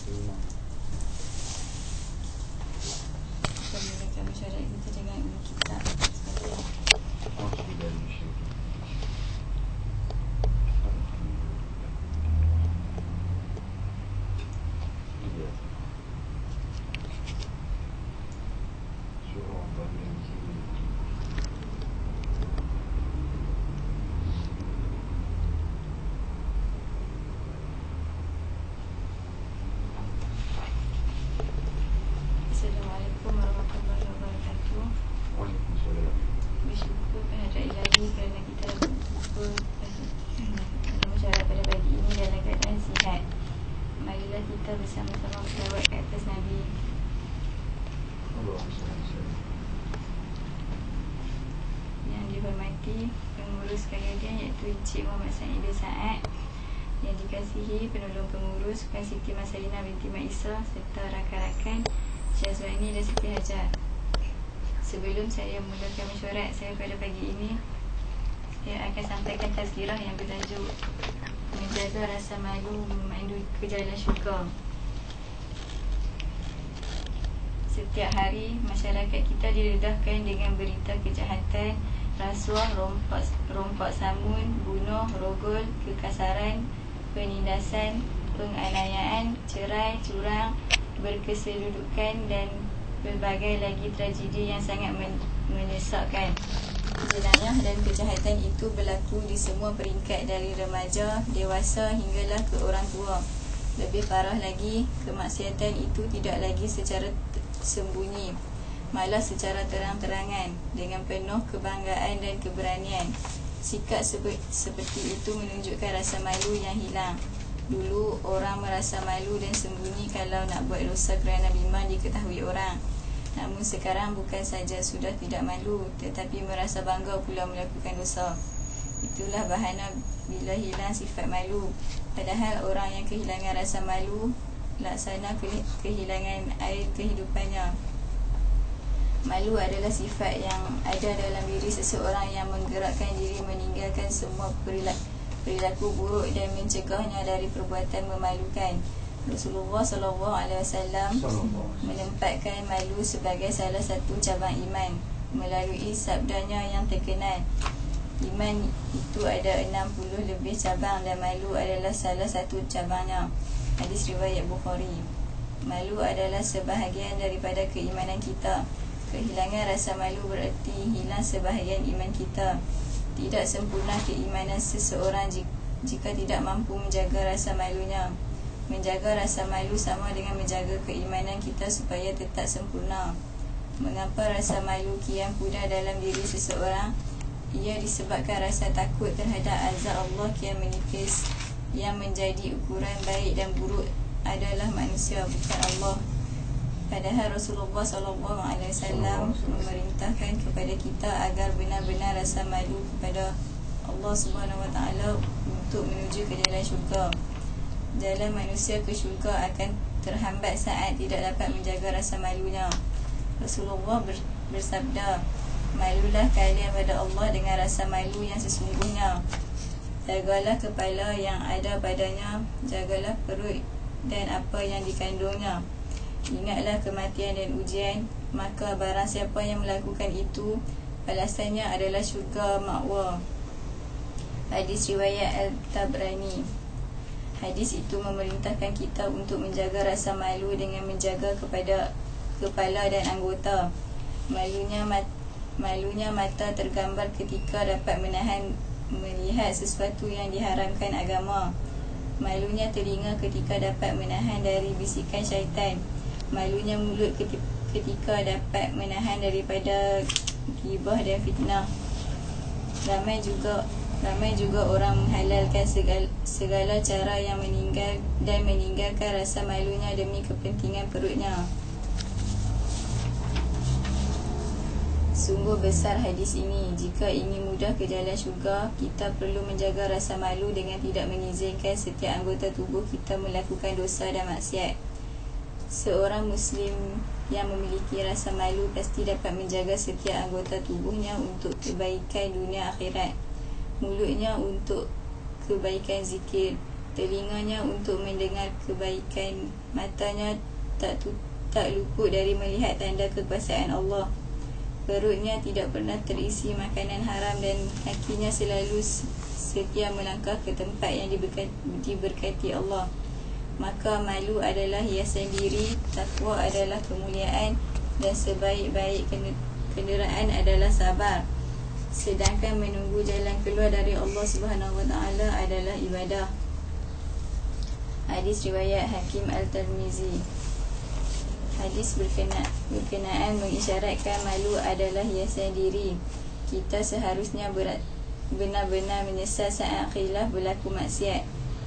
Menggunakan masyarakat kita dengan ilmu kitab. Assalamualaikum warahmatullahi wabarakatuh. Waalaikumsalam. Bersyukur kehadrat ilahi kerana kita berkumpul masyarakat pada pagi ini dalam keadaan sihat. Marilah kita bersama-sama berselawat ke atas Nabi. Yang dihormati pengurus sekalian iaitu Encik Muhammad Said bin Saad, yang dikasihi penolong pengurus Puan Siti Masalina binti Mak Isa serta rakan-rakan Syazwani dan Siti Hajar. Sebelum saya mulakan mesyuarat saya pada pagi ini, saya akan sampaikan tazkirah yang bertajuk Menjaga Rasa Malu Memandu ke Jalan Syurga. Setiap hari masyarakat kita diredahkan dengan berita kejahatan, rasuah, rompak samun, bunuh, rogol, kekasaran, penindasan, penganiayaan, cerai, curang, berkesedudukan dan pelbagai lagi tragedi yang sangat menyesakkan. Jenayah dan kejahatan itu berlaku di semua peringkat dari remaja, dewasa hinggalah ke orang tua. Lebih parah lagi, kemaksiatan itu tidak lagi secara sembunyi, malah secara terang-terangan dengan penuh kebanggaan dan keberanian. Sikap seperti itu menunjukkan rasa malu yang hilang. Dulu orang merasa malu dan sembunyi kalau nak buat dosa kerana bimbang diketahui orang. Namun sekarang bukan saja sudah tidak malu, tetapi merasa bangga pula melakukan dosa. Itulah bahana bila hilang sifat malu. Padahal orang yang kehilangan rasa malu laksana kehilangan air kehidupannya. Malu adalah sifat yang ada dalam diri seseorang yang menggerakkan diri meninggalkan semua perilaku buruk dan mencegahnya dari perbuatan memalukan. Rasulullah SAW menempatkan malu sebagai salah satu cabang iman melalui sabdanya yang terkenal, iman itu ada 60 lebih cabang dan malu adalah salah satu cabangnya. Hadis riwayat Bukhari. Malu adalah sebahagian daripada keimanan kita. Kehilangan rasa malu berarti hilang sebahagian iman kita. Tidak sempurna keimanan seseorang jika tidak mampu menjaga rasa malunya. Menjaga rasa malu sama dengan menjaga keimanan kita supaya tetap sempurna. Mengapa rasa malu kian pudar dalam diri seseorang? Ia disebabkan rasa takut terhadap azab Allah kian menipis. Yang menjadi ukuran baik dan buruk adalah manusia, bukan Allah. Padahal Rasulullah SAW memerintahkan kepada kita agar benar-benar rasa malu kepada Allah SWT untuk menuju ke jalan syurga. Jalan manusia ke syurga akan terhambat saat tidak dapat menjaga rasa malunya. Rasulullah bersabda, malulah kalian pada Allah dengan rasa malu yang sesungguhnya. Jagalah kepala yang ada padanya, jagalah perut dan apa yang dikandungnya. Ingatlah kematian dan ujian, maka barang siapa yang melakukan itu, balasannya adalah syurga ma'wa. Hadis riwayat Al-Tabrani. Hadis itu memerintahkan kita untuk menjaga rasa malu dengan menjaga kepada kepala dan anggota. Malunya mata tergambar ketika dapat melihat sesuatu yang diharamkan agama. Malunya telinga ketika dapat menahan dari bisikan syaitan. Malunya mulut ketika dapat menahan daripada ghibah dan fitnah. Ramai juga orang menghalalkan segala cara yang meninggalkan rasa malunya demi kepentingan perutnya. Sungguh besar hadis ini. Jika ingin mudah ke jalan syurga, kita perlu menjaga rasa malu dengan tidak mengizinkan setiap anggota tubuh kita melakukan dosa dan maksiat. Seorang Muslim yang memiliki rasa malu pasti dapat menjaga setiap anggota tubuhnya untuk kebaikan dunia akhirat. Mulutnya untuk kebaikan zikir, telinganya untuk mendengar kebaikan, matanya tak luput dari melihat tanda kekuasaan Allah, perutnya tidak pernah terisi makanan haram, dan kakinya selalu setia melangkah ke tempat yang diberkati Allah. Maka malu adalah hiasan diri, takwa adalah kemuliaan, dan sebaik-baik kenderaan adalah sabar. Sedangkan menunggu jalan keluar dari Allah Subhanahu Wa Taala adalah ibadah. Hadis riwayat Hakim Al-Tirmizi. Hadis berkenaan mengisyaratkan malu adalah hiasan diri. Kita seharusnya benar-benar menyesal saat khilaf berlaku maksiat.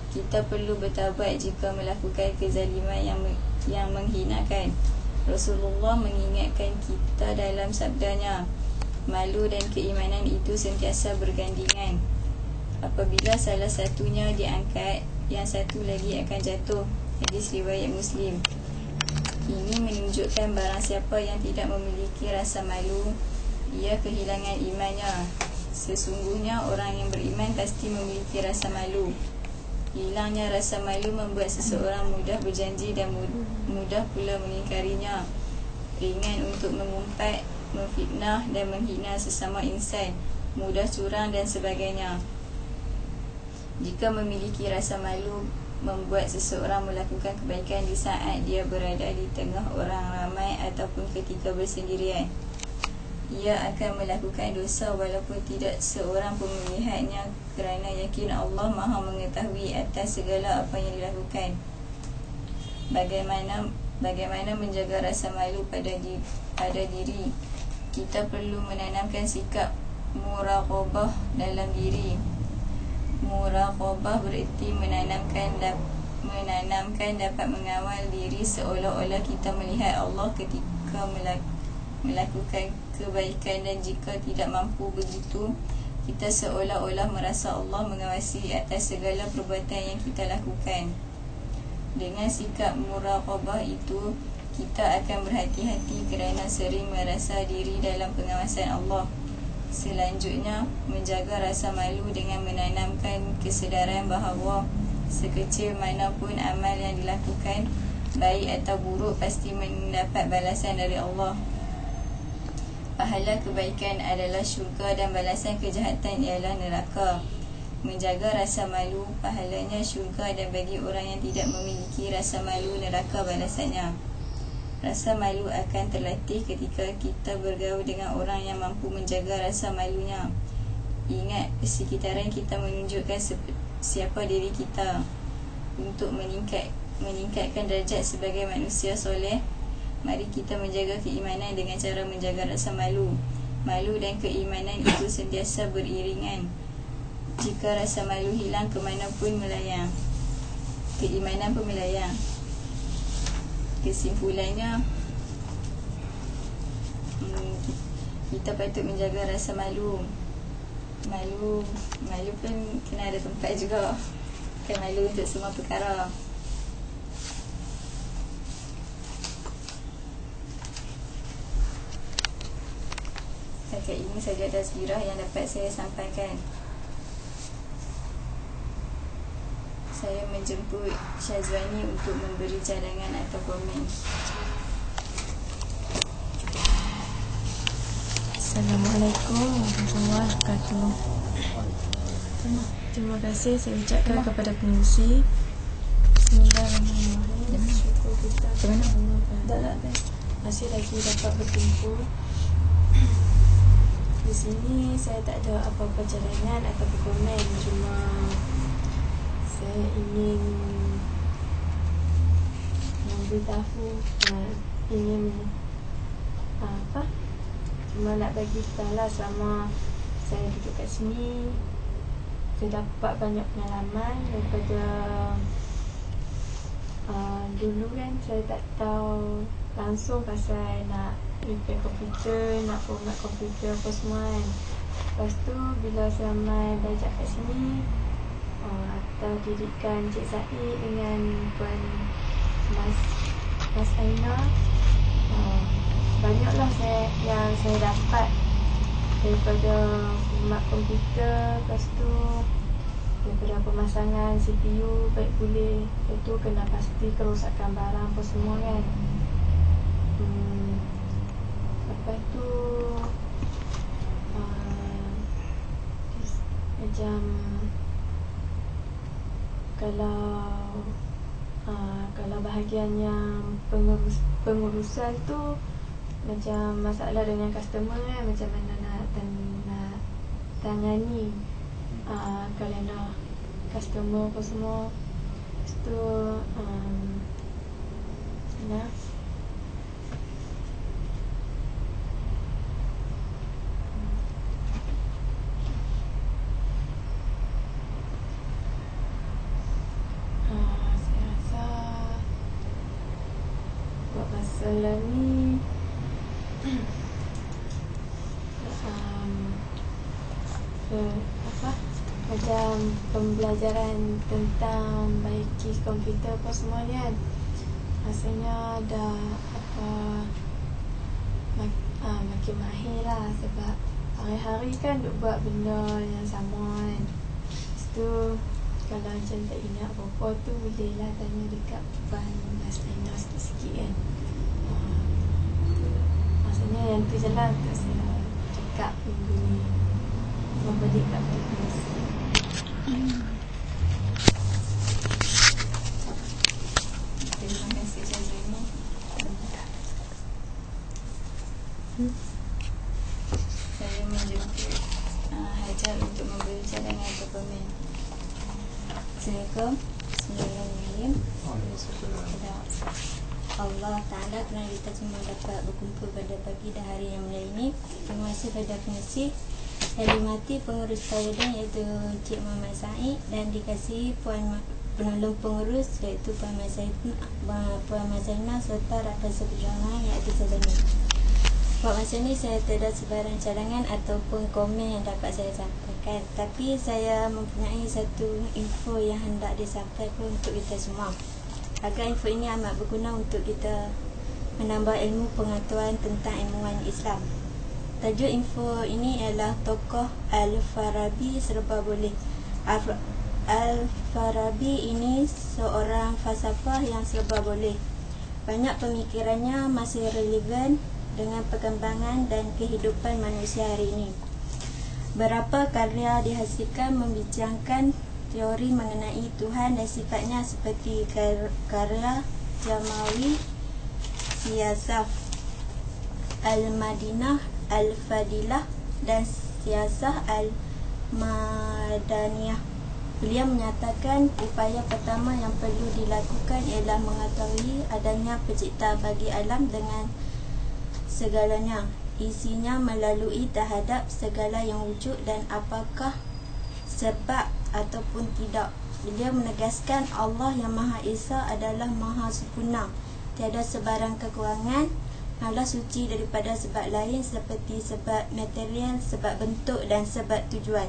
Kita perlu bertaubat jika melakukan kezaliman yang menghinakan. Rasulullah mengingatkan kita dalam sabdanya, malu dan keimanan itu sentiasa bergandingan. Apabila salah satunya diangkat, yang satu lagi akan jatuh. Hadis riwayat Muslim. Ini menunjukkan barang siapa yang tidak memiliki rasa malu, ia kehilangan imannya. Sesungguhnya orang yang beriman pasti memiliki rasa malu. Hilangnya rasa malu membuat seseorang mudah berjanji dan mudah pula mengingkarinya, ringan untuk mengumpat, memfitnah dan menghina sesama insan, mudah curang dan sebagainya. Jika memiliki rasa malu membuat seseorang melakukan kebaikan di saat dia berada di tengah orang ramai ataupun ketika bersendirian, ia akan melakukan dosa walaupun tidak seorang pun melihatnya, kerana yakin Allah Maha mengetahui atas segala apa yang dilakukan. Bagaimana menjaga rasa malu pada diri? Kita perlu menanamkan sikap muraqabah dalam diri. Muraqabah bererti menanamkan dapat mengawal diri seolah-olah kita melihat Allah ketika melakukan kebaikan, dan jika tidak mampu begitu, kita seolah-olah merasa Allah mengawasi atas segala perbuatan yang kita lakukan. Dengan sikap muraqabah itu, kita akan berhati-hati kerana sering merasa diri dalam pengawasan Allah. Selanjutnya, menjaga rasa malu dengan menanamkan kesedaran bahawa sekecil manapun amal yang dilakukan, baik atau buruk, pasti mendapat balasan dari Allah. Pahala kebaikan adalah syurga dan balasan kejahatan ialah neraka. Menjaga rasa malu, pahalanya syurga, dan bagi orang yang tidak memiliki rasa malu, neraka balasannya. Rasa malu akan terlatih ketika kita bergaul dengan orang yang mampu menjaga rasa malunya. Ingat, sekitaran kita menunjukkan siapa diri kita. Untuk meningkatkan derajat sebagai manusia soleh, mari kita menjaga keimanan dengan cara menjaga rasa malu. Malu dan keimanan itu sentiasa beriringan. Jika rasa malu hilang, kemanapun melayang, keimanan pun melayang. Kesimpulannya, kita patut menjaga rasa malu. Malu pun kena ada tempat juga. Bukan malu untuk semua perkara. Setakat ini saja tazkirah yang dapat saya sampaikan. Saya menjemput Syazwani untuk memberi cadangan atau komen. Assalamualaikum warahmatullahi wabarakatuh. Terima kasih saya ucapkan kepada pengurusi. Bismillahirrahmanirrahim. Syukur kita kepada Allah. Masih lagi dapat berkumpul. Di sini saya tak ada apa-apa cadangan atau komen, cuma saya ingin memberitahu, ingin cuma nak bagi tahu lah, selama saya duduk kat sini saya dapat banyak pengalaman daripada dulu kan saya tak tahu langsung pasal nak repair komputer, nak format komputer apa semua kan. Lepas tu bila selama belajar kat sini, atau didikan Cik Said dengan Puan Mas Aina, banyaklah yang saya dapat daripada format komputer. Lepas tu daripada pemasangan CPU baik boleh, itu kena pasti kerosakan barang apa semua kan. Lepas tu macam kalau bahagian yang pengurusan tu macam masalah dengan customer kan, macam mana nak tangani kalau nak customer apa semua. Lepas tu saya rasa buat masalah ni macam pembelajaran tentang baiki komputer apa semua ni kan, rasanya dah makin mahir lah, sebab hari-hari kan duk buat benda yang sama kan. Lepas tu kalau macam tak ingat apa-apa tu boleh lah tanya dekat Puan Aslina sikit-sikit kan. Maksudnya yang tu je lah untuk saya cakap minggu ni, membeli kat fitness. Terima kasih Jazini. Saya menjemput Hajar untuk membeli cadangan peppermint. Assalamualaikum. Bismillahirrahmanirrahim. Allah Ta'ala kerana kita semua dapat berkumpul pada pagi dan hari yang mulia ini. Terima kasih pada pengasih yang dimati pengurus Tayudan iaitu Cik Muhammad Said, dan dikasihi Puan penolong pengurus iaitu Puan Mazina serta rakan seperjuangan iaitu Zalani. Buat masa ni saya tidak sebarang cadangan ataupun komen yang dapat saya sampaikan, tapi saya mempunyai satu info yang hendak disampaikan untuk kita semua, agar info ini amat berguna untuk kita menambah ilmu pengetahuan tentang ilmuwan Islam. Tajuk info ini ialah tokoh Al-Farabi serba boleh. Al-Farabi ini seorang falsafah yang serba boleh. Banyak pemikirannya masih relevan dengan perkembangan dan kehidupan manusia hari ini. Berapa karya dihasilkan membincangkan teori mengenai Tuhan dan sifatnya, seperti karya Jamawi, Siyasah Al-Madinah, Al-Fadilah dan Siyasah Al-Madaniyah. Beliau menyatakan upaya pertama yang perlu dilakukan ialah mengetahui adanya pencipta bagi alam dengan segalanya, isinya melalui terhadap segala yang wujud dan apakah sebab ataupun tidak. Beliau menegaskan Allah yang Maha Esa adalah Maha Sempurna, tiada sebarang kekurangan, malah suci daripada sebab lain seperti sebab material, sebab bentuk dan sebab tujuan.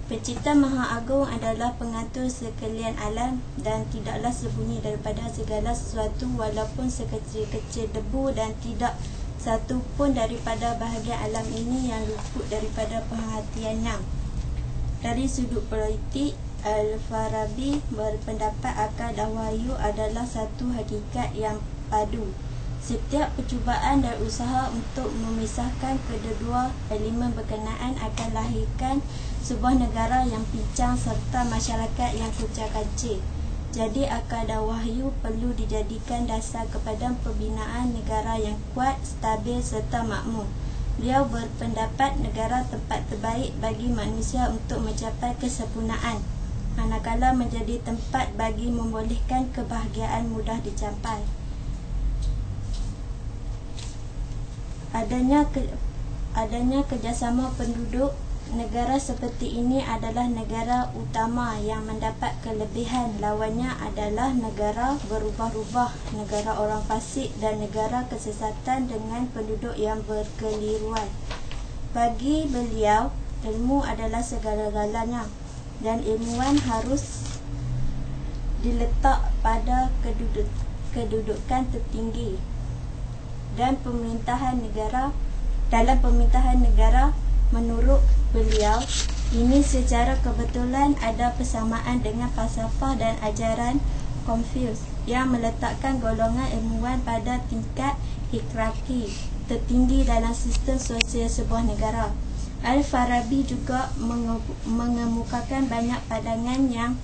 Pencipta Maha Agung adalah pengatur sekalian alam dan tidaklah sembunyi daripada segala sesuatu walaupun sekecil-kecil debu, dan tidak satu pun daripada bahagian alam ini yang luput daripada perhatiannya. Dari sudut politik, Al-Farabi berpendapat akal dan wahyu adalah satu hakikat yang padu. Setiap percubaan dan usaha untuk memisahkan kedua elemen berkenaan akan lahirkan sebuah negara yang pincang serta masyarakat yang kucar-kacir. Jadi akal dan wahyu perlu dijadikan dasar kepada pembinaan negara yang kuat, stabil serta makmur. Beliau berpendapat negara tempat terbaik bagi manusia untuk mencapai kesempurnaan, manakala menjadi tempat bagi membolehkan kebahagiaan mudah dicapai. Adanya kerjasama penduduk negara seperti ini adalah negara utama yang mendapat kelebihan. Lawannya adalah negara berubah-ubah, negara orang fasik dan negara kesesatan dengan penduduk yang berkeliruan. Bagi beliau, ilmu adalah segala-galanya dan ilmuwan harus diletak pada kedudukan tertinggi dan dalam pemerintahan negara. Menurut beliau, Ini secara kebetulan ada persamaan dengan falsafah dan ajaran Confucius yang meletakkan golongan ilmuwan pada tingkat hierarki tertinggi dalam sistem sosial sebuah negara. Al-Farabi juga mengemukakan banyak pandangan yang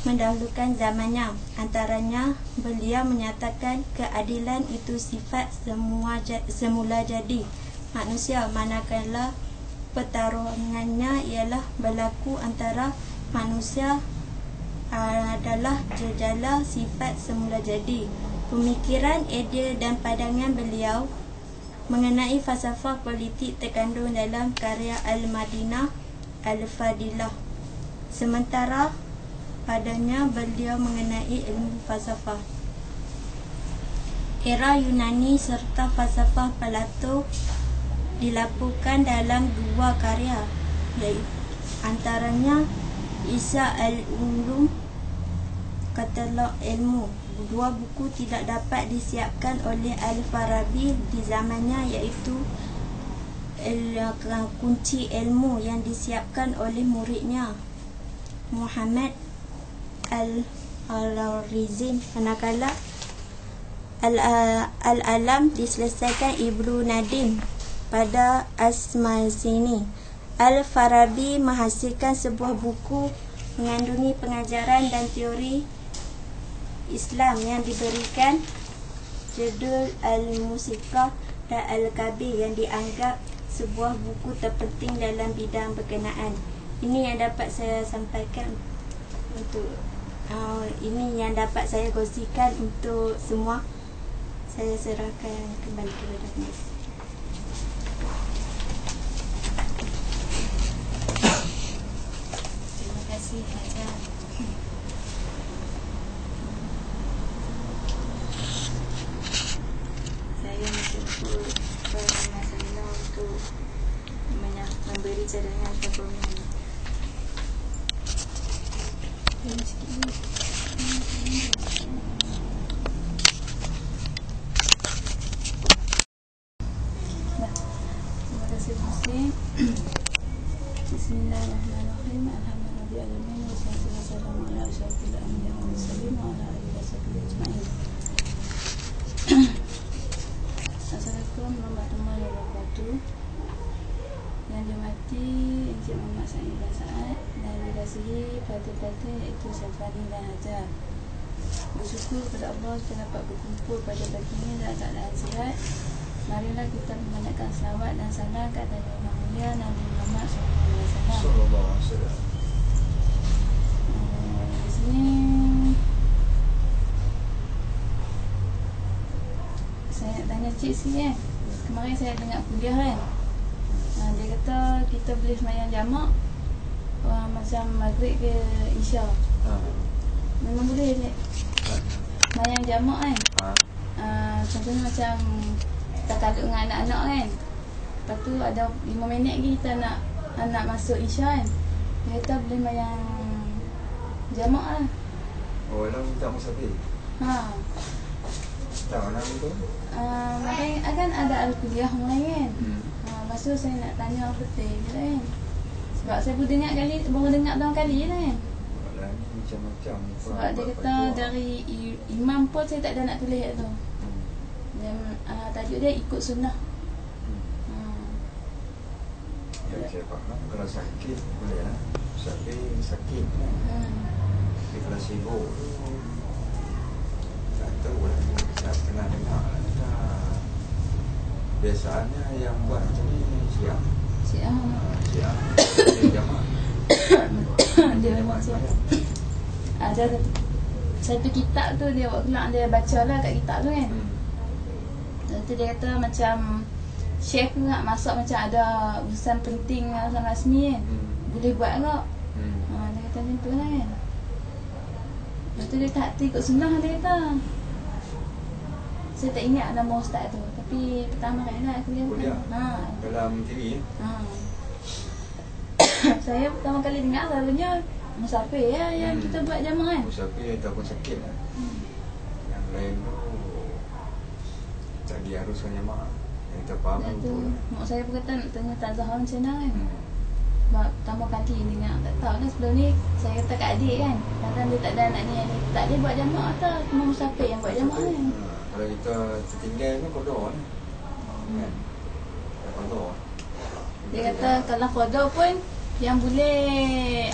mendahulukan zamannya. Antaranya, beliau menyatakan keadilan itu sifat semula jadi manusia, manakala pertarungannya ialah berlaku antara manusia adalah jejala sifat semula jadi. Pemikiran, idea dan pandangan beliau mengenai falsafah politik terkandung dalam karya Al-Madinah Al-Fadilah. Sementara padanya beliau mengenai ilmu falsafah. Era Yunani serta falsafah Plato dilaporkan dalam dua karya, iaitu antaranya Ihya al-Ulum, Katalog Ilmu. Dua buku tidak dapat disiapkan oleh Al-Farabi di zamannya, iaitu Kunci Ilmu yang disiapkan oleh muridnya Muhammad Al-Khwarizmi, manakala Al-Alam diselesaikan Ibnu Nadim pada Asmaul-Sini. Al-Farabi menghasilkan sebuah buku mengandungi pengajaran dan teori Islam yang diberikan judul Al-Musiqah dan Al-Kabir, yang dianggap sebuah buku terpenting dalam bidang berkenaan. Ini yang dapat saya sampaikan untuk ini yang dapat saya kongsikan untuk semua. Saya serahkan kembali kepada Mas. Terima kasih Haja. Saya menjemput Mas Amina untuk memberi cadangan performa. Terima kasih Muslim. Bismillahirrahmanirrahim. Alhamdulillahirabbil wassalatu wassalamu ala asyrofil anbiya'i wal mursalin wa ala alihi wasahbihi ajma'in. Assalamualaikum warahmatullahi wabarakatuh. Yang dihormati Encik Muhammad Sa'id dan Sa'ad dan dikasihi Fatih-Fatih iaitu Syafani dan Hajar. Bersyukur kepada Allah kita dapat berkumpul pada pagi ini dalam keadaan sihat. Marilah kita memandangkan selawat dan salam ke atas Imam Mulia Nabi Muhammad SAW. Di sini saya nak tanya Cik sikit. Kemarin saya dengar kuliah kan. Dia kata kita boleh semayang jamak macam maghrib ke isya. Memang boleh Cik? Semayang jamak kan. Contohnya macam kita takluk dengan anak-anak kan. Lepas tu ada 5 minit lagi kita nak masuk isya kan. Dia kata boleh semayang jamak lah. Oh, dalam tak musafir? Tak mana tu? Makanya akan ada al-kuliah mulai kan. Lepas tu saya nak tanya betul je kan. Sebab saya baru dengar tahun kali je kan. Alah ni macam-macam. Sebab dia kata dari imam pun saya tak ada nak tulis tu. Dan tajuk dia ikut sunnah. Ya, saya faham. Kalau sakit boleh lah. Sakit kan. Tapi kalau sibuk tak tahu lah. Tak pernah dengar lah. Biasanya yang buat macam ni Syiah. Syiah dia jamaah. Dia memang Syiah. Ada satu kitab tu dia buat kelak, dia baca lah kat kitab tu kan. Lepas tu dia kata macam Syekh tu nak masuk macam ada urusan penting, urusan rasmi kan. Boleh buat tak? Dia kata macam tu lah kan. Lepas tu dia tak ikut sunnah dia kata. Saya tak ingat nama ustaz tu. Tapi pertama kali lah aku lihat. Dalam TV Saya pertama kali dengar selalunya musafir ya yang kita buat jamaah kan. Musafir ataupun sakit lah. Yang lain tu tak diharuskan jamaah. Yang kita faham tu. Mak saya pun kata nak tanya tak Zahar macam mana kan. tambah kali dengan tak tahu dah. Sebelum ni saya kata kat adik kan, kadang dia tak ada anak ni, tak dia buat jamak atau cuma musafir yang buat jamak kan. Kalau kita tertinggal kan kodok kan. Kan? Kodok. Dia kata kalau qada pun yang boleh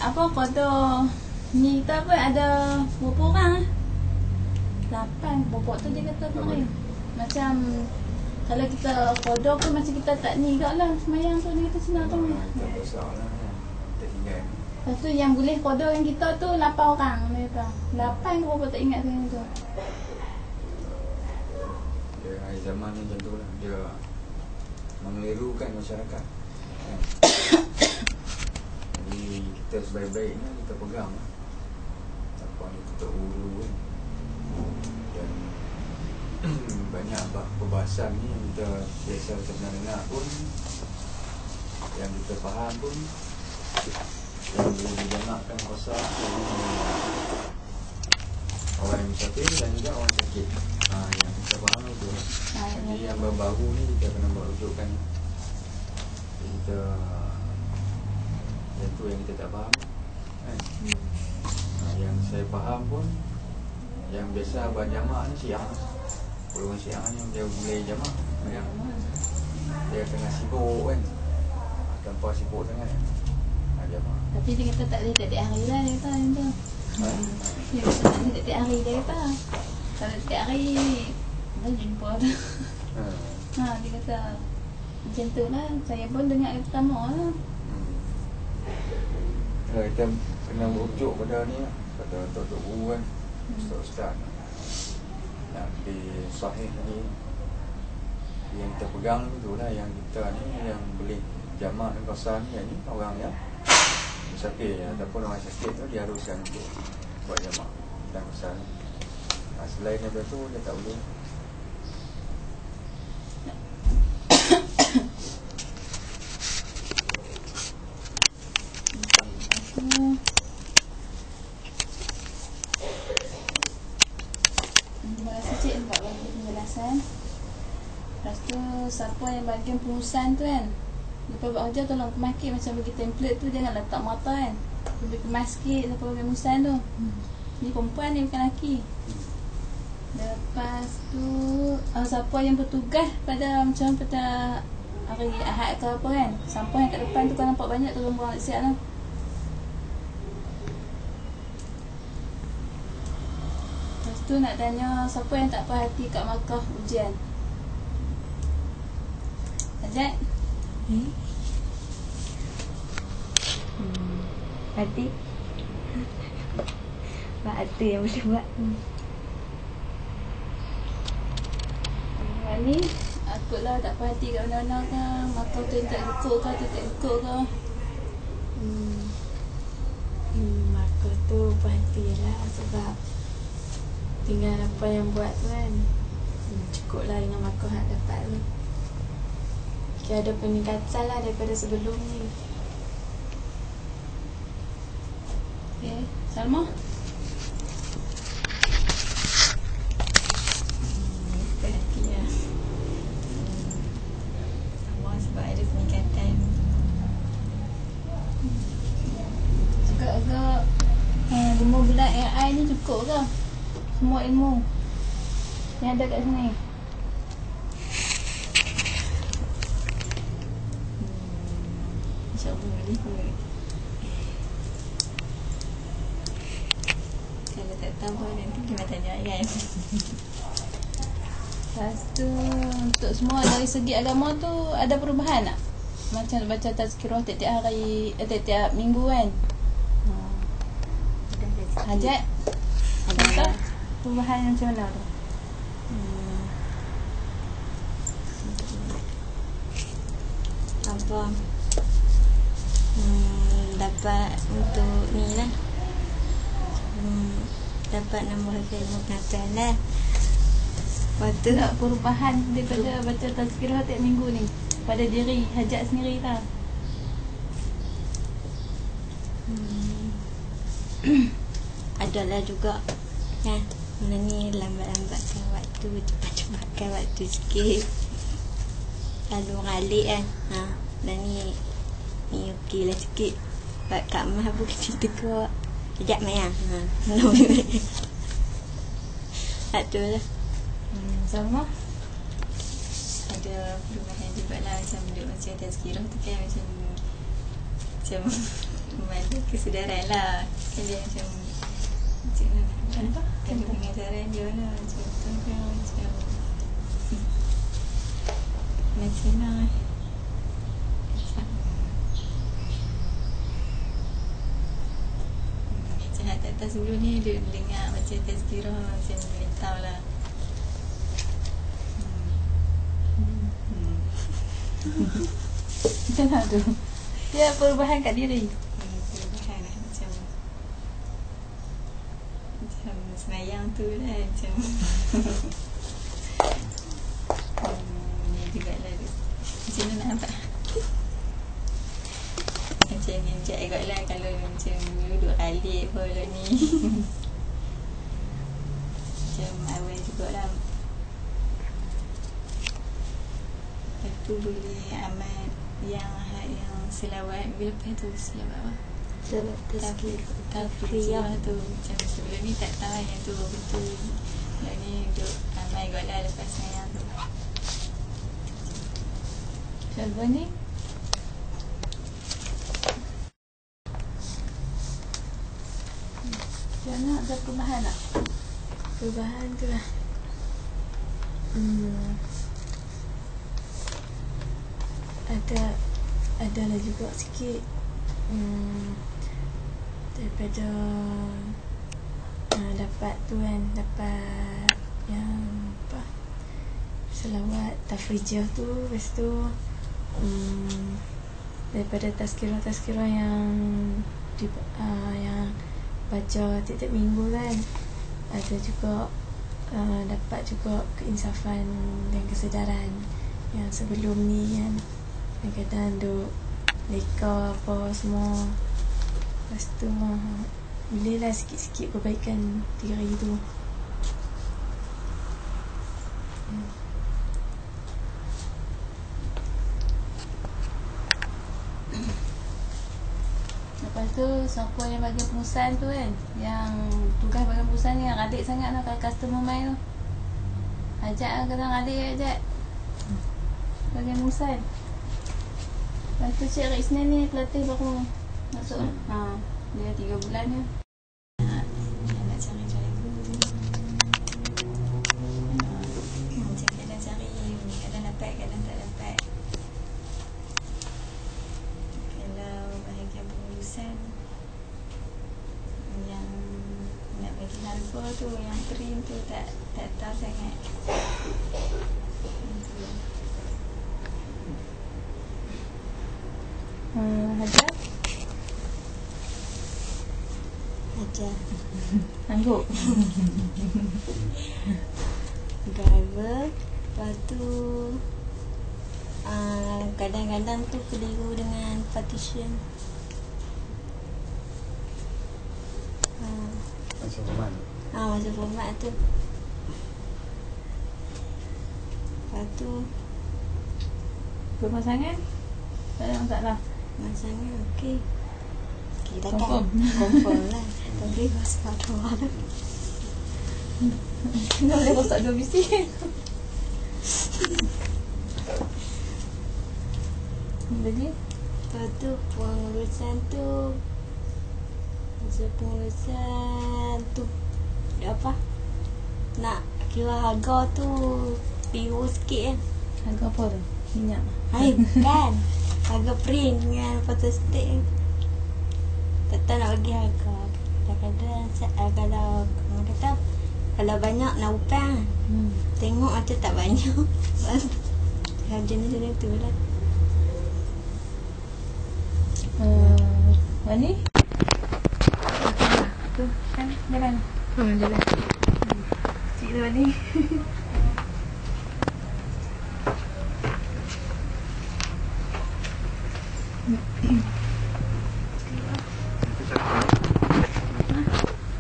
apa qada ni kita pun ada berapa orang? 8 bobok tu dia kata kemarin. Macam kalau kita qada pun macam kita tak ni gak lah semayang tu dia kata senang tu. Tak besar lah kan. Tertinggal. Lepas tu yang boleh qada dengan kita tu 8 orang dia kata. 8 ke berapa tak ingat saya tu. Dia akhir zaman ni macam tu lah. Dia mengelirukan masyarakat. Kan? Jadi kita sebaik-baiknya kita pegang lah. Apa ni kita ulu kan. Dan banyak perbahasan ni yang kita biasa kita pernah dengar pun, yang kita faham pun, yang boleh dijamakkan kuasa orang yang musafir dan juga orang sakit. Yang kita faham itu. Jadi yang baru ni kita kena merujukkan. Kita yang tu yang kita tak faham kan? Yang saya faham pun, yang biasa buat jamak ni Syiah. Golongan Syiah ni dia mulai jamak yang dia tengah sibuk kan, tanpa sibuk sangat jamak. Tapi dia kata tak boleh tiap-tiap hari lah dia kata macam tu. Dia kata tak boleh tiap-tiap hari dia kata. Kalau tiap hari dah jumpa tu. Dia kata macam tu lah. Saya pun dengar yang pertama lah. Kita kena merujuk pada ni lah, pada Tok Guru kan, Ustaz-Ustaz yang di sahih ni, yang kita pegang tu lah, yang kita ni yang boleh jamak dan kuasa ni, yang ni orang yang musafir ataupun orang sakit tu dia haruskan untuk buat jamak dan kuasa ni. Selain daripada tu dia tak boleh. Terima kasih Cik untuk bagi penjelasan. Lepas tu siapa yang bagian pengurusan tu kan, lepas buat kerja tolong kemas sikit. Macam bagi template tu jangan letak mata kan, lebih kemas sikit siapa bagian pengurusan tu. Ni perempuan ni bukan lelaki. Lepas tu siapa yang bertugas pada macam pada hari Ahad ke apa kan, sampah yang kat depan tu kalau nampak banyak tolong buang siap lah. Lepas tu nak tanya siapa yang tak puas hati kat markah ujian. Ajat? Hati Mak Atu yang boleh buat. Ni akutlah tak puas hati kat mana-mana ke, markah tu yang tak ikut ke, tu tak ikut ke. Maka tu puas hati lah sebab tinggal apa yang buat tu kan. Cukup lah dengan markah yang dapat tu. Kira ada peningkatan lah daripada sebelum ni. Okay, Salma? Puas hati lah. Awak sebab ada peningkatan. Agak-agak 5 bulan AI ni cukup ke? Semua ilmu yang ada kat sini. InsyaAllah boleh kot. Kalau tak tahu nanti kena tanya ayah. Lepas tu untuk semua dari segi agama tu ada perubahan tak? Macam nak baca tazkirah tiap-tiap hari, tiap-tiap minggu kan? Hajat? Ada perubahan macam mana tu? Apa? Dapat untuk ni lah. Dapat nambahkan ilmu pengetahuan lah. Lepas tu Tak perubahan daripada baca tazkirah tiap minggu ni pada diri Hajat sendiri lah. adalah juga ya. Mana ni lambat-lambatkan waktu, cepat-cepatkan waktu sikit. Lalu ngalik kan. Dan ni Ni okey lah sikit. Kak Mah pun cerita kau. Sekejap Maya. Tak tu lah. Sama. Ada perubahan juga lah. Macam duduk macam tazkirah tu kan macam memandu kesedaran lah. Kan dia macam mana? Ada pengajaran dia lah. Macam tu kan macam lah. Macam atas sebelum ni dia dengar macam tazkirah macam tahu lah. Macam mana tu? Dia perubahan kat diri. Perubahan lah macam semayang tu lah macam ni juga lah macam mana nak nampak macam injak kot lah kalau macam duduk alik pun ni macam awal juga lah. Lepas tu boleh amal yang selawat. Lepas tu selawat apa? Selawat Tazkirah tu macam sebelum ni tak tahu yang tu betul. Yang ni duduk amal kot lah lepas semayang tu. Contoh ni. Jangan ada perubahan tak? Perubahan tu lah. Adalah juga sikit daripada dapat tu kan, dapat yang apa, selawat tafrijah tu. Lepas tu daripada tazkirah yang yang baca tiap-tiap minggu kan, ada juga dapat juga keinsafan dan kesedaran yang sebelum ni kan. Kadang-kadang duk leka apa semua. Lepas tu bolehlah sikit-sikit perbaikan diri tu. Lepas tu siapa yang bagi pengurusan tu kan, yang tugas bagi pengurusan ni yang adik sangat lah kalau customer main tu. Ajak lah, kadang adik ajak bagi pengurusan. Lepas tu Cik Isnin ni pelatih baru masuk. Dia 3 bulan je. Nak cari driver macam kadang cari, kadang dapat, kadang tak dapat. Kalau bahagian pengurusan yang nak bagi harga tu, yang print tu tak tahu sangat. Hajar Angguk driver. Lepas tu kadang-kadang tu keliru dengan partition. Macam mana? Masa format tu. Lepas tu Pemasangan tak ada masalah. masanya okey. Kita Confirm. confirm lah. Tapi masa doa tu Kena boleh rosak 2 bisi. Jadi lepas tu pengurusan tu, masa pengurusan tu apa, nak kira harga tu biru sikit kan. harga apa tu? Minyak. Bukan. Harga print dengan photostat. Tak tahu nak bagi harga. Kadang-kadang kalau kata kalau banyak nak upang. Tengok macam tak banyak. Harga ni tu lah. Wani? Tu kan jalan. Jalan. Cik tu Wani.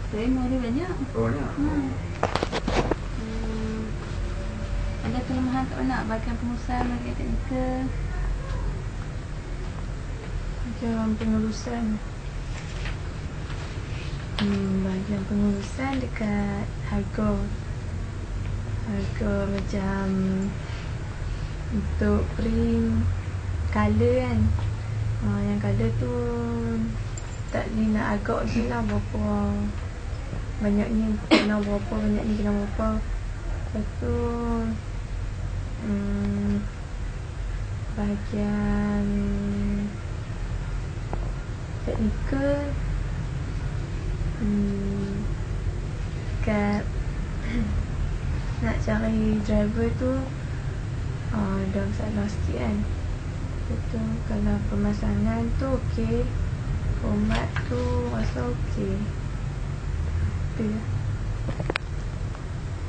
Saya dia banyak. Oh, banyak. Ada kelemahan kat mana? Bahagian pengurusan, bahagian teknikal. bahagian pengurusan. Bahagian pengurusan dekat harga macam untuk print colour kan. Yang colour tu tak ni nak agak je lah berapa banyaknya kena berapa, banyaknya kena berapa. Lepas tu bahagian teknikal kat nak cari driver tu ada masalah sikit kan. Betul, kalau pemasangan tu okey, format tu rasa okey. Betul lah.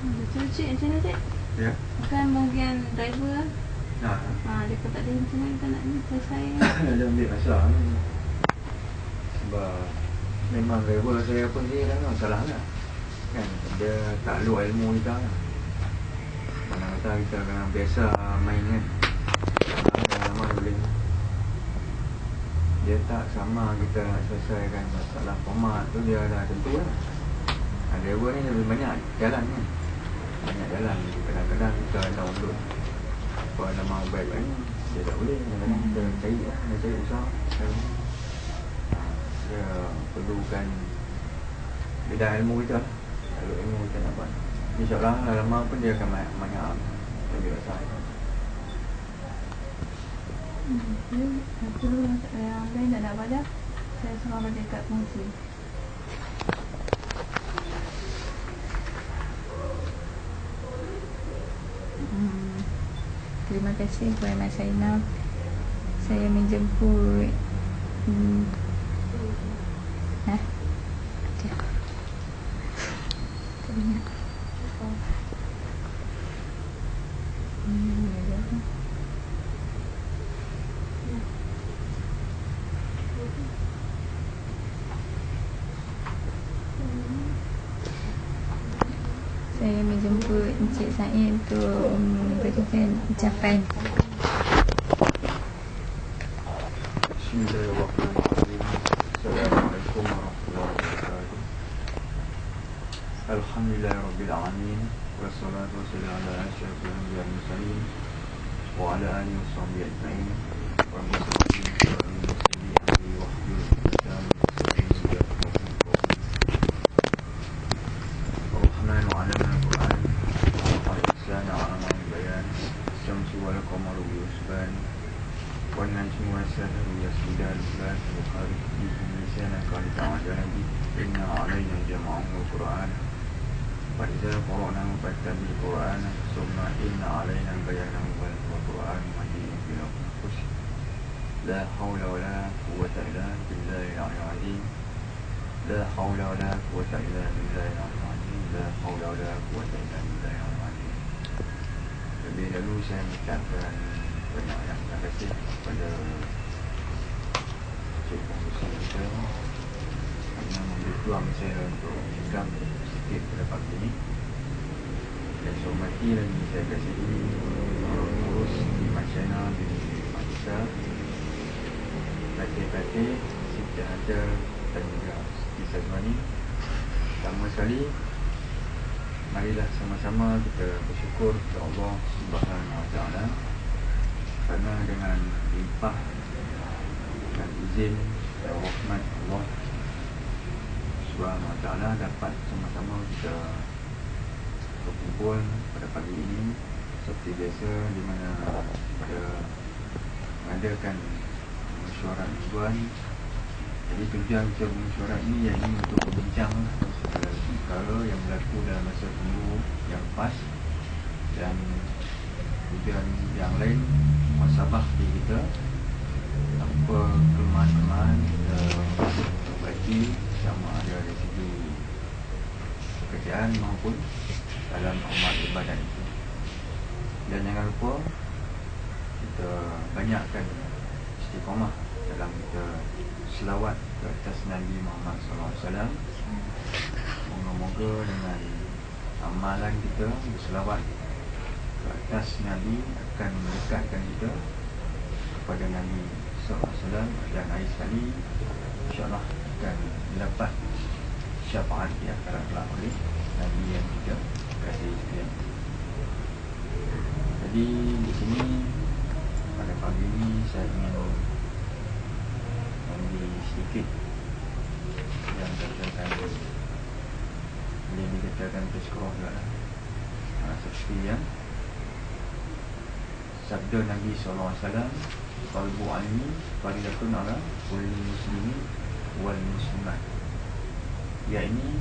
Betul cik, macam mana cik? Ya. Bukan bahagian driver lah. Dia kata tadi macam mana kita nak ni selesai. Dia ambil masa ni. Sebab memang driver saya pun dia kan salah lah. Kan dia tak lu ilmu kita lah. Mana kata kita kena biasa main kan. Lama boleh. Dia tak sama kita nak selesaikan masalah format tu, dia dah tentu lah. Driver ni lebih banyak jalan kan. Banyak jalan. Kadang-kadang kita download apa nama web kan, dia tak boleh. Kadang-kadang kita cari lah, dia cari usaha. Dia perlukan bidang ilmu kita lah. Kalau ilmu kita nak buat, InsyaAllah lama pun dia akan banyak lebih besar. Dulu yang lain tak nak baca, saya suruh baca kat kongsi. Terima kasih kepada Mas Zainab. Saya menjemput saya menjemput Encik Said untuk memberikan ucapan. Bismillahirrahmanirrahim. Assalamualaikum warahmatullahi wabarakatuh. Alhamdulillahirabbil alamin. Wassalatu wassalamu ala asyrafil anbiya'i wal mursalin wa ala alihi washabbihi ajma'in. Wa والنجم والسحر يسجدان الفلاك وخالق فيه لسانك لتعجل به إن علينا جمعه وقرآنه فإذا قرأناه فاتبع قرآنه ثم إن علينا بيانه والقرآن مجيد بلغ الخش لا حول ولا قوة إلا بالله العلي العظيم لا حول ولا قوة إلا بالله العلي العظيم لا حول ولا قوة إلا بالله العلي العظيم. Lebih dahulu saya mengucapkan banyak yang terima kasih kepada Cik Pengurusan kita kerana memberi peluang saya untuk cakap sedikit pada pagi ini. Dan saya hormati lagi saya kasihi pengurus di Masyana di Malaysia, Patih-Patih, Siti Hajar dan juga Siti Sazwani. Pertama sekali, marilah sama-sama kita bersyukur kepada Allah Subhanahu Wa Taala kerana dengan limpah dan izin dan rahmat Allah Subhanahu Wa Taala dapat sama-sama kita berkumpul pada pagi ini seperti biasa, di mana kita mengadakan mesyuarat mingguan. Jadi tujuan kita mesyuarat ini ialah untuk berbincang segala perkara yang berlaku dalam masa minggu yang lepas, dan tujuan yang lain muhasabah diri kita, apa kelemahan-kelemahan kita perbaiki sama ada dari segi pekerjaan maupun dalam amal ibadat itu. Dan jangan lupa kita banyakkan istiqamah dalam kita selawat ke atas Nabi Muhammad SAW. Moga-moga dengan amalan kita berselawat ke atas Nabi akan mendekatkan kita kepada Nabi SAW dan akhir sekali insyaAllah akan dapat syafaat di akhirat kelak oleh Nabi yang kita kasih sekalian. Jadi di sini pada pagi ini saya ingin mengambil sedikit yang katakan boleh dikatakan tazkirah juga lah. Seperti yang sabda Nabi SAW, qalbu alimi faridatun ala kulli muslimin wal muslimat. Ya, ini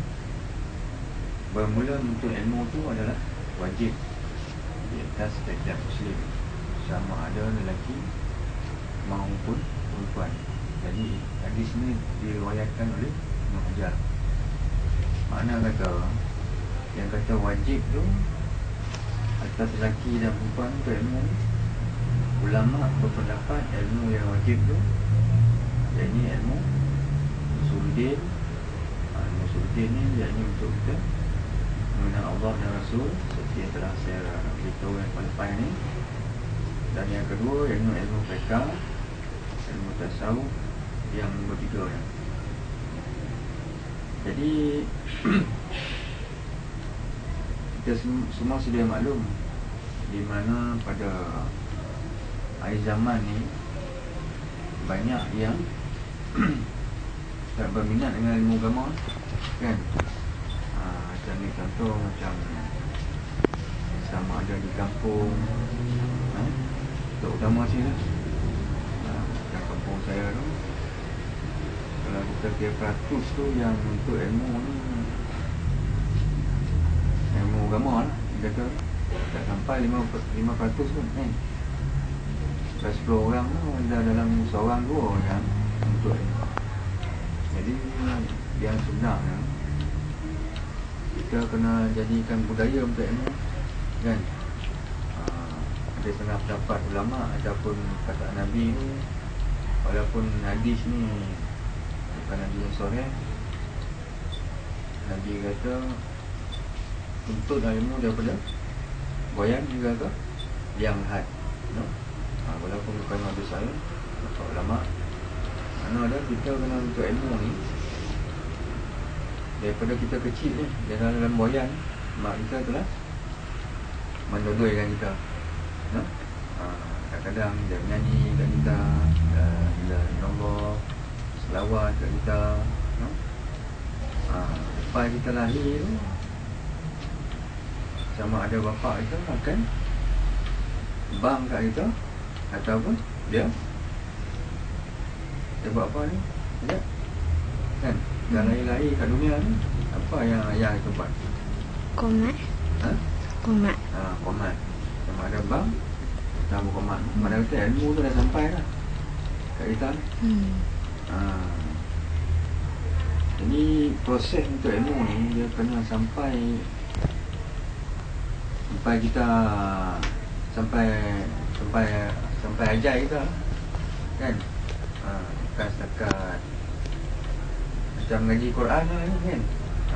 bermula untuk ilmu tu adalah wajib di atas setiap muslim, sama ada lelaki maupun perempuan. Jadi hadis ni diriwayatkan oleh Ibn Hajar. Makna kata, yang kata wajib tu atas lelaki dan perempuan tu ilmu, ulama berpendapat ilmu yang wajib tu iaitu ilmu usuluddin. Ilmu usuluddin ni iaitu untuk kita mengenal Allah dan Rasul seperti yang telah saya beritahu yang lepas ni. Dan yang kedua iaitu ilmu fiqh, ilmu tasawuf, yang bertiga ya. Jadi kita semua sudah maklum di mana pada akhir zaman ni banyak yang tak berminat dengan ilmu agama kan. Macam ni contoh, macam sama ada di kampung terutama sini macam kampung saya tu, kalau kita kira peratus tu yang untuk ilmu ni, ilmu agama lah, dia kata tak sampai 5% pun kan. 10 orang tu dah dalam seorang dua yang untuk ilmu. Jadi yang sebenarnya kita kena jadikan budaya untuk ilmu kan. Ada setengah pendapat ulama ataupun kata Nabi ni, walaupun hadis ni bukan hadis yang sahih, Nabi kata tuntut ilmu daripada goyang juga ke yang had, no? Walaupun bukan hadis saya, kata ulama, mana ada kita kena untuk ilmu ni daripada kita kecil ni, dalam goyang mak kita telah mendodoikan kita, no? Kadang-kadang dia menyanyi kat kita, bila Allah selawat kat kita, no? Lepas kita lahir tu, sama ada bapa kita akan bang kat kita ataupun dia buat apa ni, ya? Kan? Dah lahir-lahir kat dunia ni, apa yang ayah itu buat? Komat. Komat. Komat. Sama ada bang atau komat. Mana kata ilmu tu dah sampai dah kat kita ni. Jadi proses untuk ilmu ni dia kena sampai kita sampai ajal kita kan. Bukan setakat macam mengaji Quran lah kan.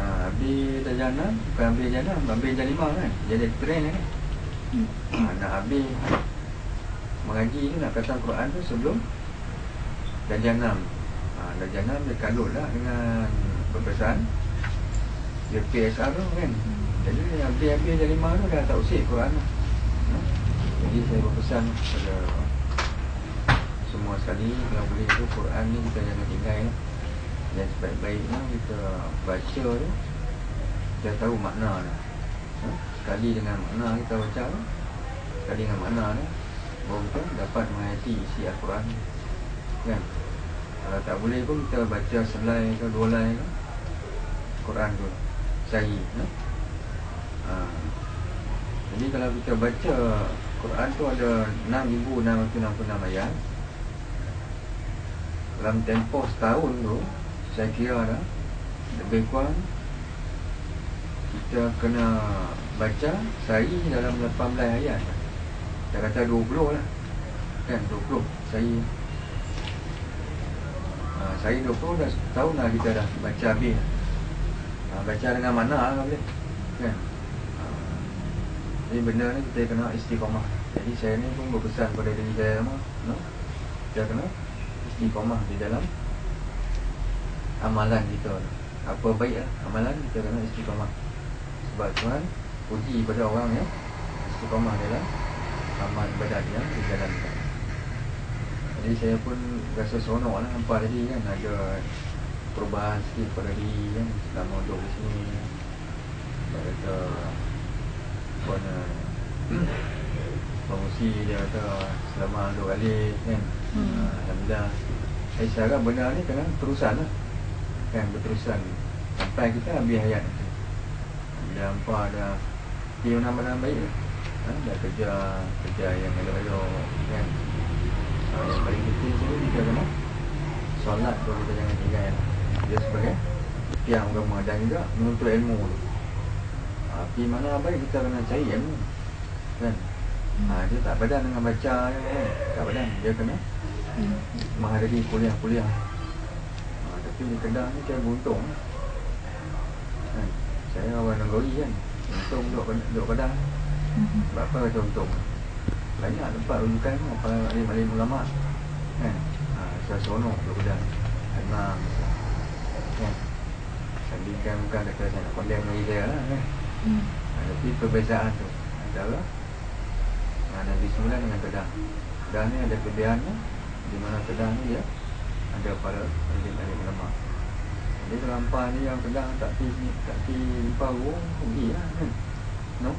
Habis dah jana, bukan habis jana, habis jam 5 kan, jadi train kan. Nak habis mengaji tu, nak kata Quran tu sebelum dah jam 6. Dah jam 6 dia kalut lah dengan peperiksaan dia PSR tu kan. Jadi habis jam 5 tu dah tak usik Quran lah. Jadi saya berpesan kepada semua sekali, kalau boleh tu Quran ni kita jangan tinggal lah. Dan sebaik-baiknya kita baca tu, kita tahu makna lah. Sekali dengan makna kita baca tu, sekali dengan makna tu, baru kita dapat menghayati isi Al-Quran kan. Kalau tak boleh pun kita baca selai ke 2 lai ke Quran tu sehari Jadi kalau kita baca Quran tu ada 6,666 ayat. Dalam tempoh setahun tu, saya kira dah lebih kurang kita kena baca sehari dalam 18 ayat. Kita kata 20 lah kan, 20 sehari. Sehari 20 dah setahun lah kita dah baca habis. Baca dengan mana lah boleh kan. Jadi benda ni kita kena istiqamah. Jadi saya ni pun berpesan pada diri saya semua, no? Kita kena istiqamah di dalam amalan kita. Apa baik lah amalan, kita kena istiqamah. Sebab Tuhan puji pada orang yang istiqamah dalam amal ibadat yang dijalankan. Jadi saya pun rasa seronok lah nampak tadi kan, ada perubahan sikit pada diri kan selama duduk di sini. Sebab kata mana pengusi dia kata selama duduk kali kan, alhamdulillah. Saya harap benda ni kena terusan lah kan, berterusan sampai kita habis hayat nanti. Bila hampa dah dia nama-nama baik lah. Dah kerja yang elok-elok kan. Yang paling penting sekali kita kena solat tu kita jangan tinggal. Dia sebagai tiang agama dan juga menuntut ilmu tu. Pergi mana baik kita kena cari ilmu kan. Dia tak padan dengan baca je kan. Tak padan, dia kena menghadiri kuliah-kuliah. Tapi di Kedah ni saya beruntung kan. Saya orang Nenggori kan, untung duduk Kedah. Sebab apa kata untung? Banyak tempat rujukan para alim-alim ulama kan. Saya seronok duduk Kedah. Memang kan. Sandingkan bukan kata saya nak condemn diri saya lah kan. Tapi perbezaan tu antara Nabi Sembilan dengan Kedah. Kedah ni ada kelebihannya, di mana Kedah ni dia ada para alim-alim ulama. Jadi kalau hampa ni yang Kedah tak pergi baru rugi lah kan. No?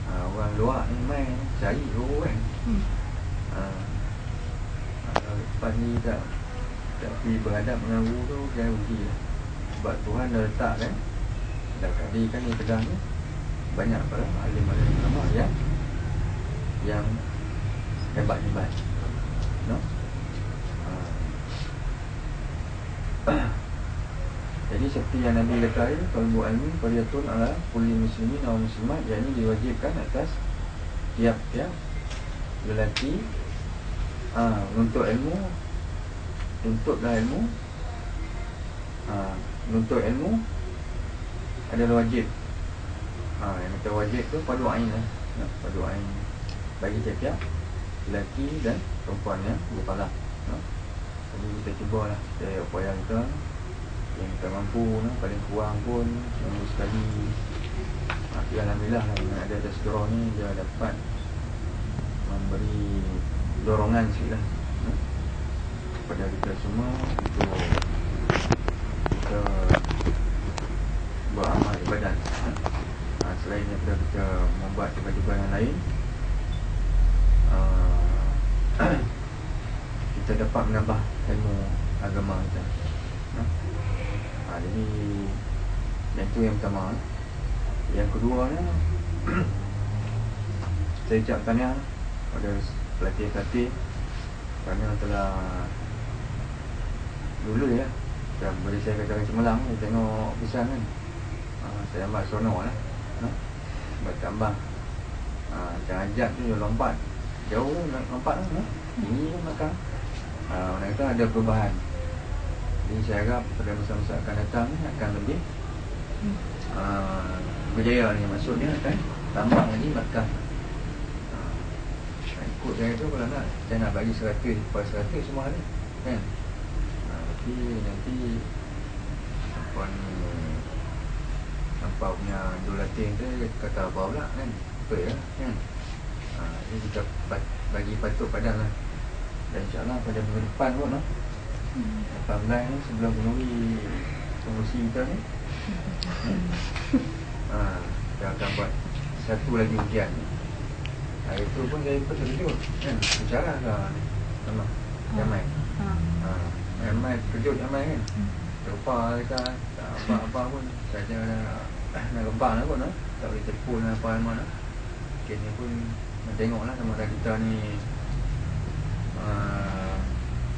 Orang luar ni main cari kan. Kalau lepas ni tak pergi berhadap dengan guru tu, dia rugi lah. Sebab Tuhan dah letak kan, dah kadikan ni Kedah ni banyak para alim-alim ulama yang hebat-hebat. No? Jadi seperti yang Nabi kata, talabul ilmi fardiyatun ala kulli muslimin wa muslimat, yakni diwajibkan atas tiap-tiap lelaki menuntut ilmu, tuntutlah ilmu. Menuntut ilmu adalah wajib. Yang kata wajib tu fardu ain lah. Fardu ain bagi tiap-tiap lelaki dan perempuan yang berpalah. Jadi kita cubalah, kita upaya kita yang kita mampu, paling kurang pun seminggu sekali. Alhamdulillah dengan ada tazkirah ni, dia dapat memberi dorongan sikit lah kepada kita semua untuk kita beramal ibadat. Selain daripada kita membuat ibadat yang lain, kita dapat menambah ilmu agama kita. Jadi yang tu yang pertama. Yang kedua ni saya ucap tahniah pada pelatih-pelatih kerana telah dulu ya, boleh saya katakan cemerlang ni tengok pisang kan. Saya amat seronok lah. Bertambah macam ajak tu lompat jauh lah, lompat lah. Ini makan orang kata ada perubahan. Jadi saya harap pada masa-masa akan datang ni akan lebih berjaya ni. Maksudnya akan tambah lagi berkah. Ikut saya tu kalau nak, saya nak bagi 100 per 100 semua ni kan. Tapi nanti apa ni, nampak punya julatin tu kata apa pula kan. Betul ya kan. Jadi kita bagi patut padan lah. Dan insyaAllah pada minggu depan pun 18 ni sebelum memenuhi promosi kita ni, kita akan buat satu lagi ujian. Hari tu pun saya pun terkejut kan. Bicara lah memang ramai. Ramai terkejut ramai kan. Terlupa dekat tak apa-apa pun, saja nak lembang lah pun tak boleh telefon apa mana. Mungkin ni pun tengoklah sama ada kita ni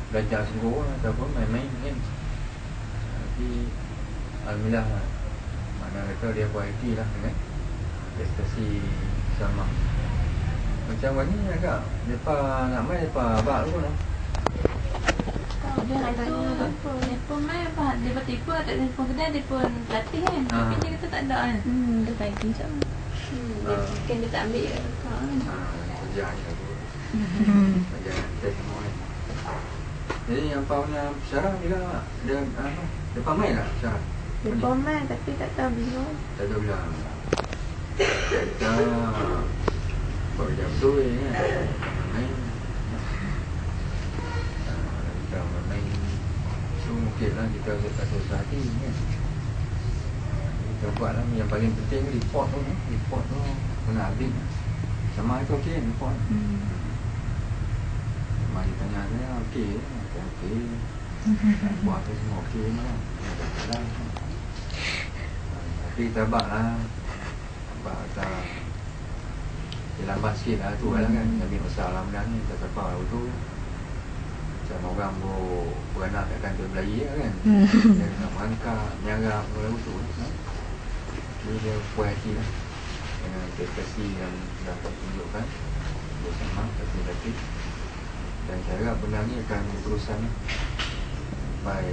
belajar sungguh ataupun main-main kan. Tapi alhamdulillah lah, mana kata dia kualiti lah dengan prestasi sama. Macam ni agak mereka nak main, mereka abang pun lah. Dia nak tanya telefon main apa, dia tipu tak telefon kedai, telefon pelatih kan. Tapi dia kata tak ada kan. Dia typing macam mungkin dia tak ambil kat dekat kan. Kerja ni aku kerja test semua kan. Jadi yang Pak nak syarah dia depan main tak syarah? Depan main tapi tak tahu bila. Tak tahu bila. Kita baru jam tu kan. Main. Kita main. So mungkinlah kita susah hati kan. Kita buatlah yang paling penting report tu. Report tu kena habis. Sama itu okey report. Mari tanya saya okey. Okey. Buat tu semua okey lah. Tapi tabaklah. Tabak tak lambat sikit lah tu lah kan. Nabi Musa Al-Amdan ni tak sampai lah tu. Macam orang beranak kat kantor Melayu kan. Dia nak merangkak, menyarap lalu tu. Jadi dia puas hati lah. Dengan prestasi yang dah tunjukkan bersama tapi dan saya harap benda ni akan berurusan sampai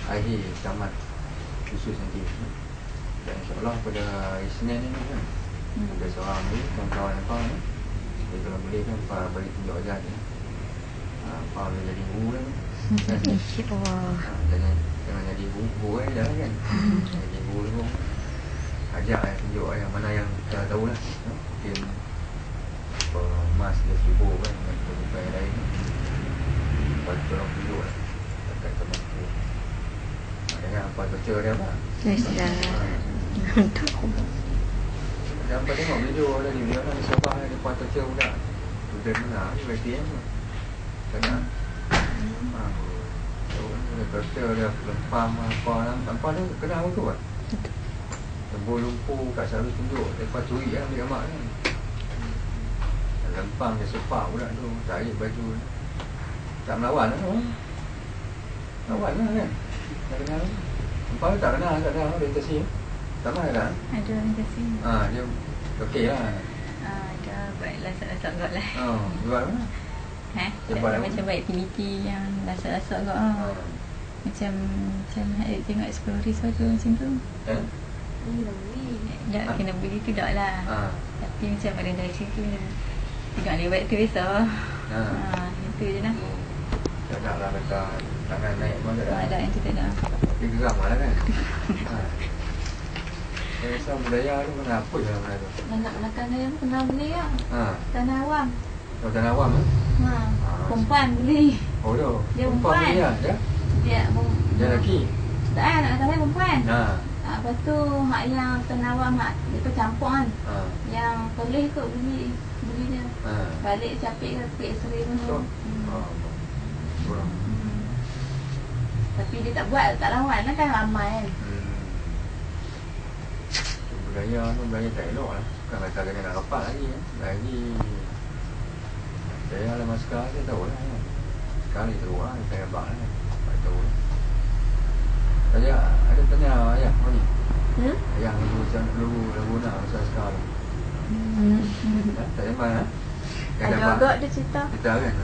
akhir tamat khusus nanti. Dan insyaAllah pada hari Senin ni kan ada seorang ni kawan-kawan Pak ni dia kalau boleh kan Pak balik tunjuk ajar ni Pak boleh jadi guru lah jangan jadi guru dah kan jadi guru pun ajak tunjuk yang mana yang kita tahu lah mungkin mas dia sibuk kan dengan kehidupan yang lain lepas tu orang tunjuk lah dekat teman tu dengan apa torture dia apa dan apa tengok video dari dia lah Sabah dia buat torture budak student mana ni berarti kan kena dia torture dia lempam apa dia kena apa tu kan tembul lumpur kat selalu tunjuk lepas curi kan ambil gambar kan lempang dia sepak budak tu tarik baju tak melawan lah tu melawan lah kan tak kenal lempang tu tak kenal orientasi tak mahu tak ada orientasi dia okey lah ada baik lasak-lasak kot lah jual mana ada macam baik aktiviti yang lasak-lasak kot macam ada tengok exploris tu macam tu kena beli tu tak lah tapi macam orientasi tu tengok lewat tu biasa itu je lah tak nak lah kata tangan naik pun tak ada yang tu tak ada dia geram lah kan saya rasa budaya tu kena apa je lah benda tu Anak belakang dia pun pernah beli lah Tanah Awam Tanah Awam perempuan beli tu dia perempuan dia lelaki tak nak kata saya perempuan lepas tu hak yang Tanah Awam hak dia tercampur kan yang boleh kot beli dia balik capik ke pergi X-ray pun tapi dia tak buat tak lawan lah kan ramai kan budaya tu budaya tak elok lah bukan kata kena nak rapat lagi saya dalam maskar saya tahu lah sekali teruk lah saya abang lah tak tahu lah saya ada tanya ayah ni ayah lagu nak masa sekarang tak sembang lah ada agak dia cerita kan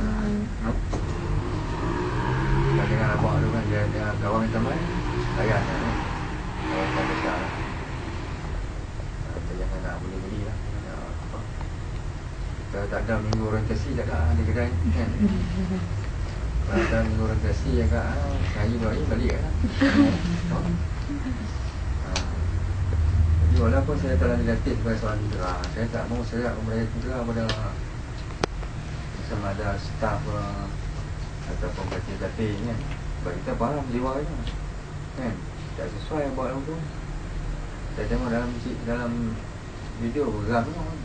tak dengan abang tu kan dia kawan minta main layan lah kawan tak besar lah jangan nak beli-beli lah kita tak ada minggu orientasi tak ada di kedai kan kalau ada minggu orientasi agak hari 2 hari balik lah jadi walaupun saya telah negatif pada soalan hijrah saya tak mahu serak kepada hijrah pada sama ada staff ataupun batin-batin kan sebab kita faham jiwa itu kan tak sesuai buat lagu tu saya tengok dalam video geram tu kan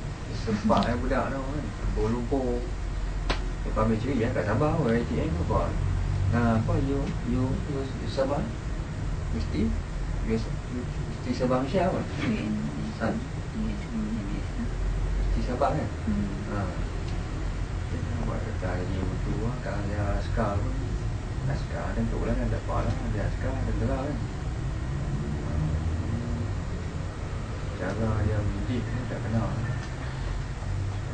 sepak budak tu kan lumpur lepas ambil curi kat Sabah ATM tu buat apa you Sabah mesti Sabah Malaysia apa mesti Sabah kan buat kata dia betul lah kalau dia askar pun askar dan tu lah kan tak apa lah dia askar dan terang kan cara dia mendidik tak kenal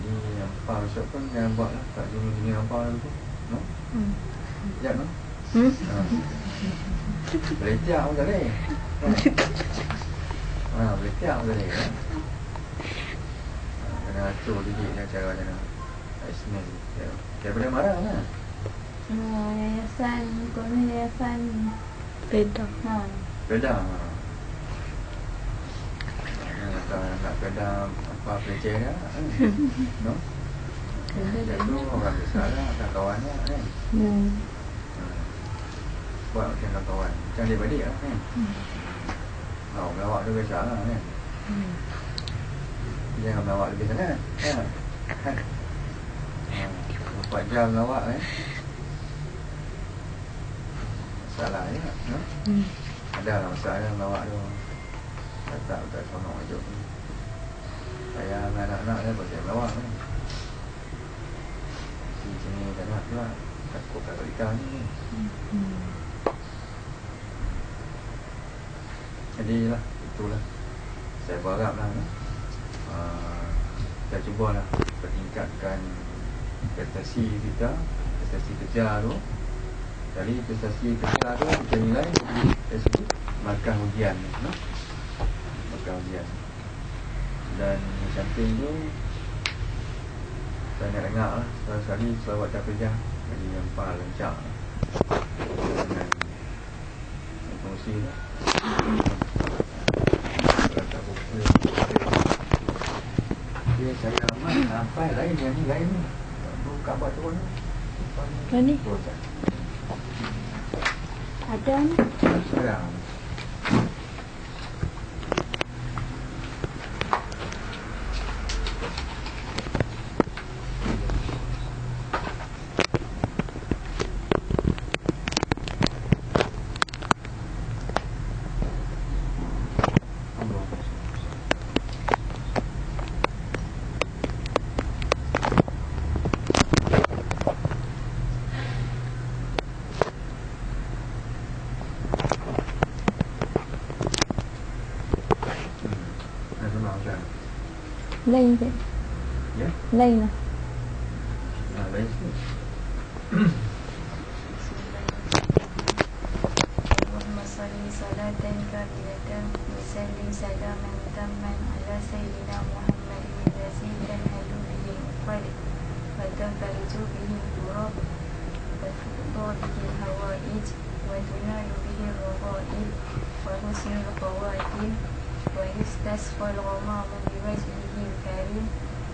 jadi apa besok pun yang buat lah tak jenis apa lah tu no? Sekejap no? Boleh tiap pun tak boleh boleh tiap pun tak boleh kena atur didik dia cara macam mana Isnin daripada marah lah Yayasan, kau ni yayasan Beda. Peda. Nak peda apa pecah ya? No? Itu orang besar lah, kawan-kawannya kan. Buat macam kawan. Macam adik-adik lah kan. Melawak tu biasa lah kan. Jangan melawak lebih sangat kan. 4 jam melawak kan. Masalah je no? Ada lah masalah melawak tu. Tak sonok je. Saya dengan anak-anak dia pasal melawak kan. Sini tak nak pula. Takut kakak ikan ni. Jadi lah, itulah. Saya berharap lah kita cubalah meningkatkan prestasi kita, prestasi kerja tu. Dari prestasi kerja tu kita nilai dari segi markah ujian, no? Markah ujian. Dan di samping tu saya nak dengar lah sekali selawat kerja jadi yang paling lancar dengan fungsi lah. Dia saya amat sampai lain yang ni lain ni. Buka buat turun ni. Mana ni? Ada ni. Sekarang. Lain je. Ya? Lain lah. Lain sikit. Allahumma salli salatan kamilatan wa sallim salaman tamman ala sayyidina Muhammadin allazi tanhalu bihi al-uqad wa tanfariju bihi al-kurab wa tuqda bihi al-hawaij wa tunalu bihi al-raghaib wa husnul khawatim wa yustasqa al-ghamamu biwajhihi al-karim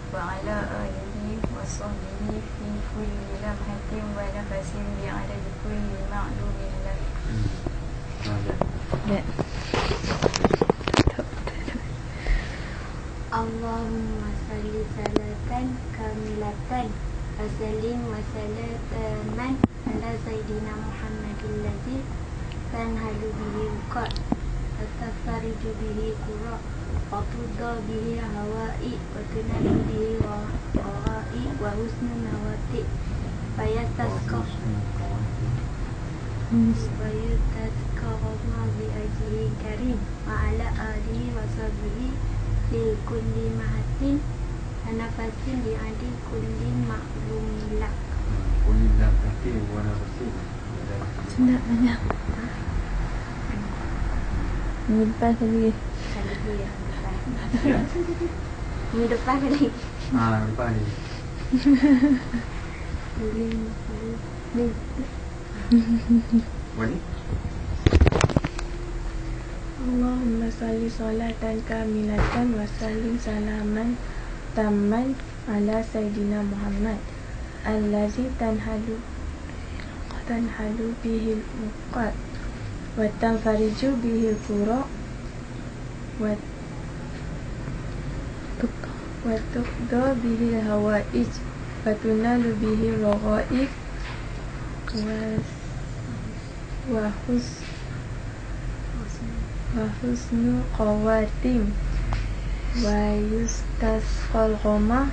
wa ala alihi wa sahbihi fi kulli lamhatin wa nafasin bi'adadi kulli ma'lumin lak. Ya. Allahumma salli salatan kamilatan wa sallim wa salataman ala sayyidina Muhammadin ladzi tanhalu bihi al-uqad wa tafariju bihi al-kurab wa tudda bihi al-hawa'i wa tunalu bihi al-ra'i wa husnul nawati wa yatasqa Rama bi ajri karim wa ala alihi wa sahbihi fi kulli mahatin anafasin bi adi kulli ma'lum lak. Kulli nafati wa nafasin. Nak banyak. Minggu depan lagi. Kali yang depan. Minggu depan kali. Depan ni. Ni. Wani? Allahumma salli salatan kamilatan wa sallim salaman tamman ala sayyidina Muhammad allazi tanhalu bihi al-uqad wa tanfariju bihi al-kurab wa tuqda bihi al-hawaij wa tunalu bihi al-raghaib wa husnul khawatim wa yustasqal ghamam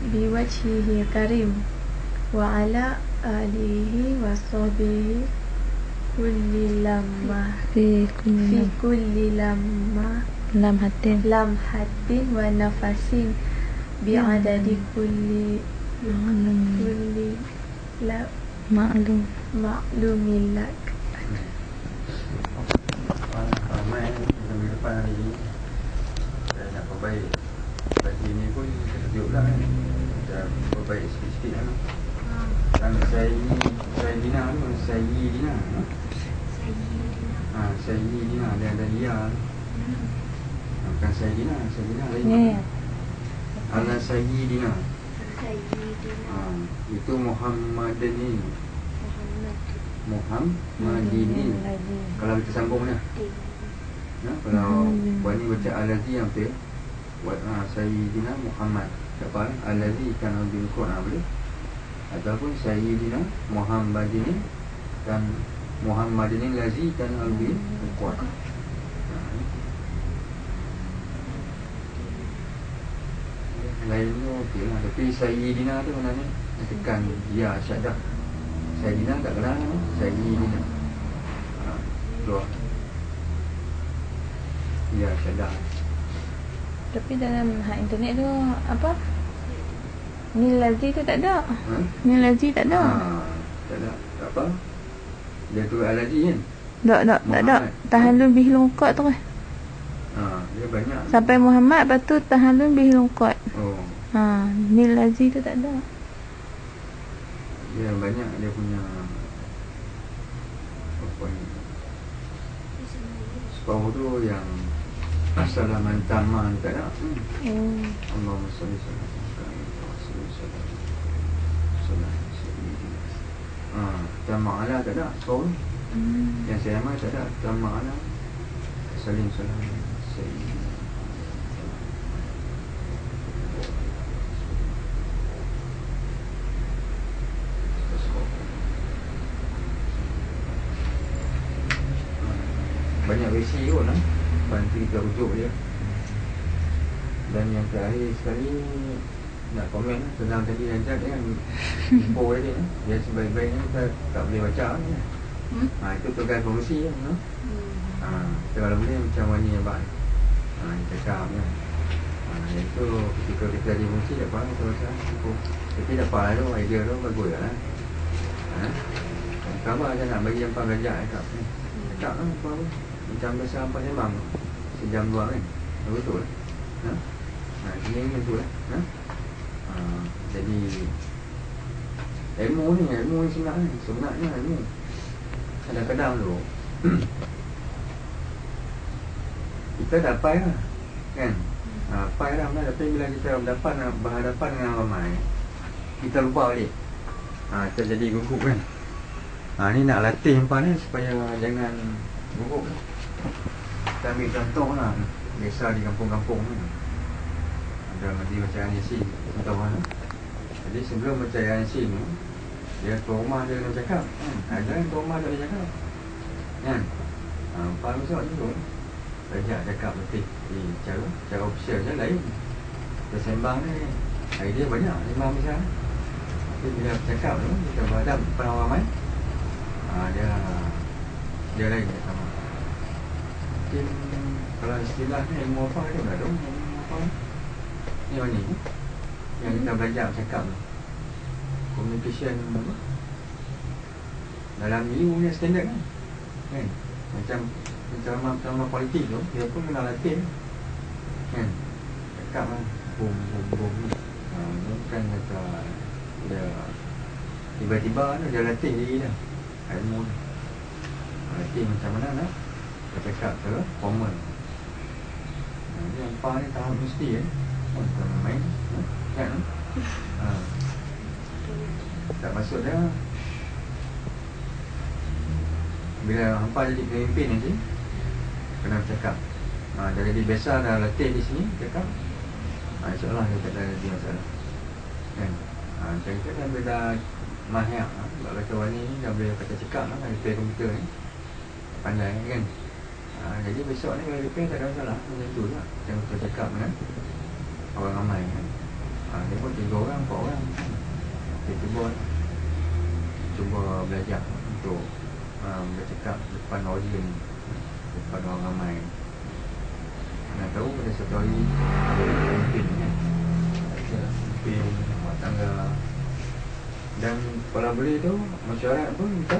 biwajhihi karim wa ala alihi wa sahbihi kulli lamma fi kulli lamhatin wa nafasin bi'adadi kulli ma'lumin lak. Ramai minggu depan hari ni saya nak perbaik. Pagi ni pun kita tunjuk lah kan. Kita perbaik sikit-sikit kan. Anak saya Dina tu, saya Dina. Saya Dina dia ada dia. Bukan saya Dina lain. Ya. Anak saya Dina. Itu Muhammadin. Muhammadin. Kalau kita sambung dah. Kalau buat ni baca Al-Lazi yang tu, buat Sayyidina Muhammad. Siapa? Al-Lazi kan bil Quran boleh. Ataupun Sayyidina Muhammadin dan Muhammadin Lazi kan bil Quran. Lain tu okey lah. Tapi Sayyidina tu sebenarnya tekan ya syadah. Sayyidina tak kena Sayyidina. Keluar. Ya syadah. Tapi dalam internet tu apa? Ni Lazi tu tak ada. Ni Lazi tak ada. Tak ada. Tak apa? Dia tu Al-Lazi kan? Tak ada. Tahallul bihil muqat tu kan. Dia banyak. Sampai Muhammad, lepas tu tahallul bihil muqat. Oh. Ni Lazi tu tak ada. Dia banyak dia punya apa ni? Sebab tu yang Assalaman taman tak ada. Allahumma salli Tama'ala tak ada. Sebab yang saya amal tak ada. Tama'ala Salim salam Sayyidina. Banyak versi pun lah. Bantu kita rujuk je. Dan yang terakhir sekali nak komen lah. Senang tadi Najat kan info tadi lah. Dia sebaik-baiknya kita tak boleh baca ni. Itu tugas fungsi lah. Kita kalau boleh macam Wani Abang cakap kan. Itu ketika kita ada fungsi tak faham kita rasa tapi dapat lah tu, idea tu bagus lah. Kabar saya nak bagi empat belajar cakap lah apa-apa macam biasa apa sembang sejam dua kan. Betul lah. Ini betul lah. Jadi ilmu ni sebenarnya ilmu kadang-kadang tu kita dapat lah kan. Pai lah benar. Tapi bila kita berhadapan dengan ramai, kita lupa balik. Kita jadi gugup kan. Ni nak latih empat ni supaya jangan gugup. Kita ambil contoh lah. Biasa di kampung-kampung ni ada majlis bacaan Yasin contoh lah. Jadi sebelum bacaan Yasin ni, dia tuan rumah dia kena cakap ada yang tuan rumah tak boleh cakap kan. Faham besok je tu belajar cakap betul. Cara official je lain. Kita sembang ni idea banyak sembang besar. Tapi bila bercakap tu kita berhadap depan orang ramai, dia lain dia sama. Mungkin kalau istilah ni ilmu apa dia tak tahu ilmu apa ni mana ni yang kita belajar bercakap tu. Communication apa? Dalam ilmu punya standard kan. Macam ceramah politik tu dia pun kena latih kan. Cakap lah bom ni. Bukan kata dia tiba-tiba dia latih diri dah. Ilmu ni latih macam mana nak bercakap secara formal. Yang apa ni tahap mesti tak main kan. Tak masuk dia. Bila hampa jadi pemimpin nanti kena bercakap. Jadi biasa dah latih di sini cakap. InsyaAllah dia tak ada lagi masalah kan. Macam kita dah bila mahir sebab kata Wani ni dah boleh kata cakap lah kan. Repair komputer ni pandai kan. Jadi besok ni kalau repair tak ada masalah. Macam tu lah. Macam kita cakap kan orang ramai kan. Dia pun 3 orang 4 orang. Dia cuba belajar untuk bercakap depan audience, depan orang ramai. Nak tahu pada satu hari pemimpin kan, pemimpin rumah tangga. Dan kalau boleh tu masyarakat pun kita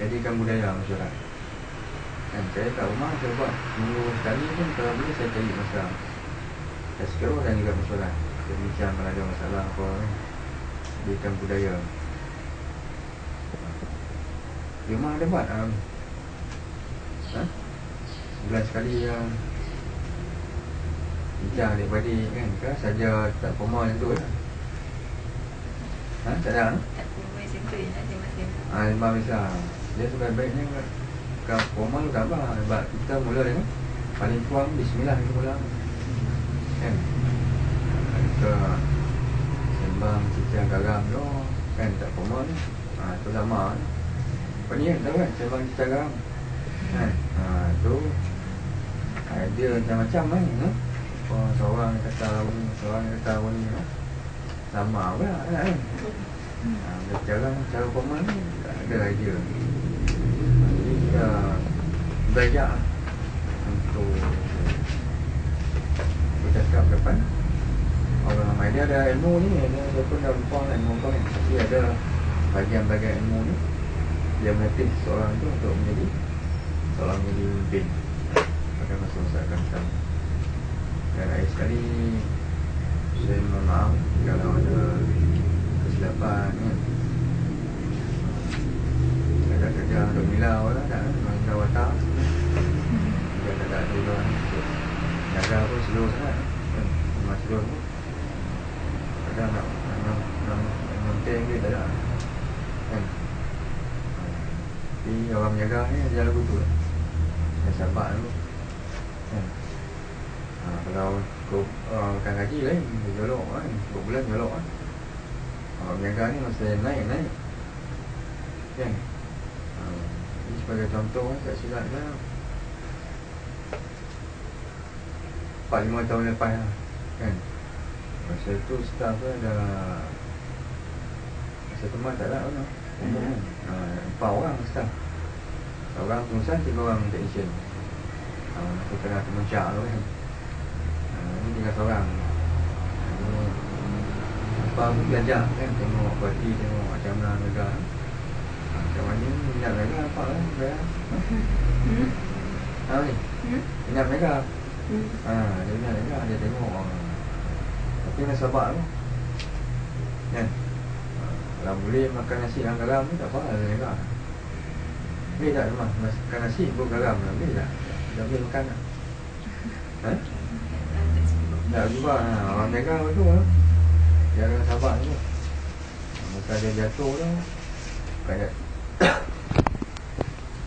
jadikan budaya masyarakat kan. Saya kat rumah saya buat minggu sekali pun kalau boleh saya cari masa tazkirah dan juga masyarakat. Kita bincang kalau ada masalah apa kan, jadikan budaya Rumah ada buat sebulan sekali bincang adik-beradik kan, ke saja tak formal macam tu lah. Tak ada Tak formal simple je lah tema-tema. Lembah besar. Dia sebaik-baiknya bukan formal tu tak apa. Sebab kita mula dengan paling kurang bismillah kita mula kan. Kita sembang cerita garam tu kan, tak formal ni. Tu sama apa ni kan, tahu kan, sembang cerita garam kan. Tu idea macam-macam kan. Seorang kata ni, seorang kata ni sama pula kan. Cara formal ni tak ada idea. Jadi kita belajar untuk bercakap depan orang ramai. Dia ada ilmu ni, dia pun dah lupa ilmu kau ni. Tapi ada bagian-bagian ilmu ni dia melatih seorang tu untuk menjadi seorang menjadi pemimpin pada masa-masa akan datang. Dan akhir sekali saya mohon maaf kalau ada kesilapan kan. Kerja untuk milau lah, tak milau watak. Dia tak ada juga jaga pun slow sangat kan. Memang slow pun kadang nak maintain dia tak ada kan. Tapi orang menjaga ni dia lagu tu lah. Dia sabar dulu kan. Kalau kan gaji lain, dia jolok kan, 2 bulan jolok kan. Orang menjaga ni masa naik kan. Ini sebagai contoh kan, tak silap lah 4-5 tahun lepas lah kan. Masa tu staff tu ada masa teman tak ada pun kan. 4 orang staff, seorang pengurusan, 3 orang technician. Masa tengah kemuncak tu kan. Ni tinggal seorang. Apa aku belajar kan, tengok parti, tengok macam mana mereka. Macam mana ni minat mereka apa lah mereka. Ni minat mereka. Dia minat mereka, dia tengok. Tapi nak sabar tu kan. Kalau boleh makan nasi dengan garam ni tak apa lah mereka. Boleh tak rumah makan nasi pun garam lah, boleh tak? Dah boleh makan tak? Tak juga orang jaga betul lah. Dia akan sabar tu. Masa dia jatuh tu kayak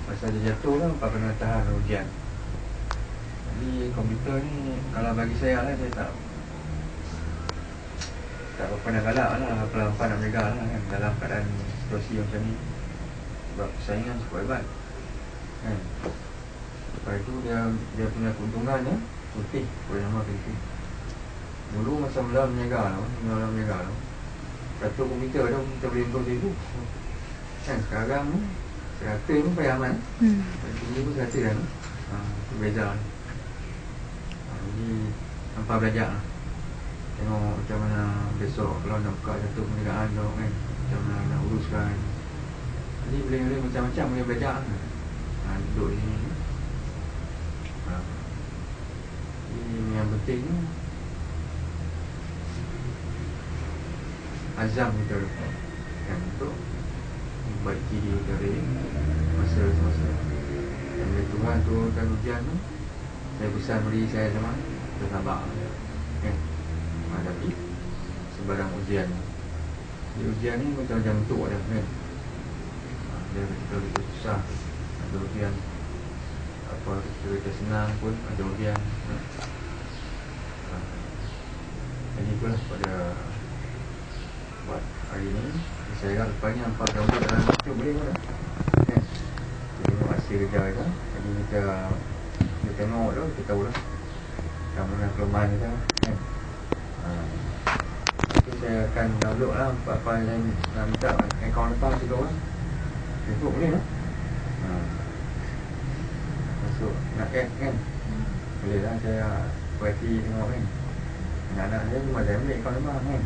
masa dia jatuh tu apa kena tahan ujian. Jadi komputer ni kalau bagi saya lah, saya tak berapa nak galak lah, pelan-pelan nak menjaga lah kan, dalam keadaan situasi macam ni. Sebab persaingan cukup hebat kan. Lepas itu dia punya keuntungannya putih, boleh nama putih. Dulu masa mula menjaga lah, satu komputer tu kita boleh untung seribu kan. Sekarang ni 100 pun payah aman. Ini pun 100 kan. Itu beza ni. Jadi tanpa belajar lah. Tengok macam mana besok kalau nak buka satu perniagaan tu kan, macam mana nak uruskan. Jadi boleh macam-macam boleh belajar lah. Duduk di sini. Ini yang penting ni azam kita kan, untuk membaiki diri dari masa-masa yang bila Tuhan turunkan ujian tu, saya pesan beri saya sama bersabar kan. Menghadapi sebarang ujian. Di ujian ni macam-macam bentuk ada kan. Dia kita susah ada ujian, apa kita senang pun ada ujian. Jadi itulah pada buat hari ni. Saya harap lepas ni nampak gambar dalam YouTube boleh pun kan. Kita tengok hasil kerja kita. Jadi kita tengok tu, kita tahu lah macam mana kelemahan kita kan. Itu saya akan download lah apa yang nak minta akaun lepas juga kan. Facebook boleh lah. Masuk nak add kan. Boleh lah, saya perhati tengok kan. Anak-anak dia cuma saya ambil akaun lepas kan.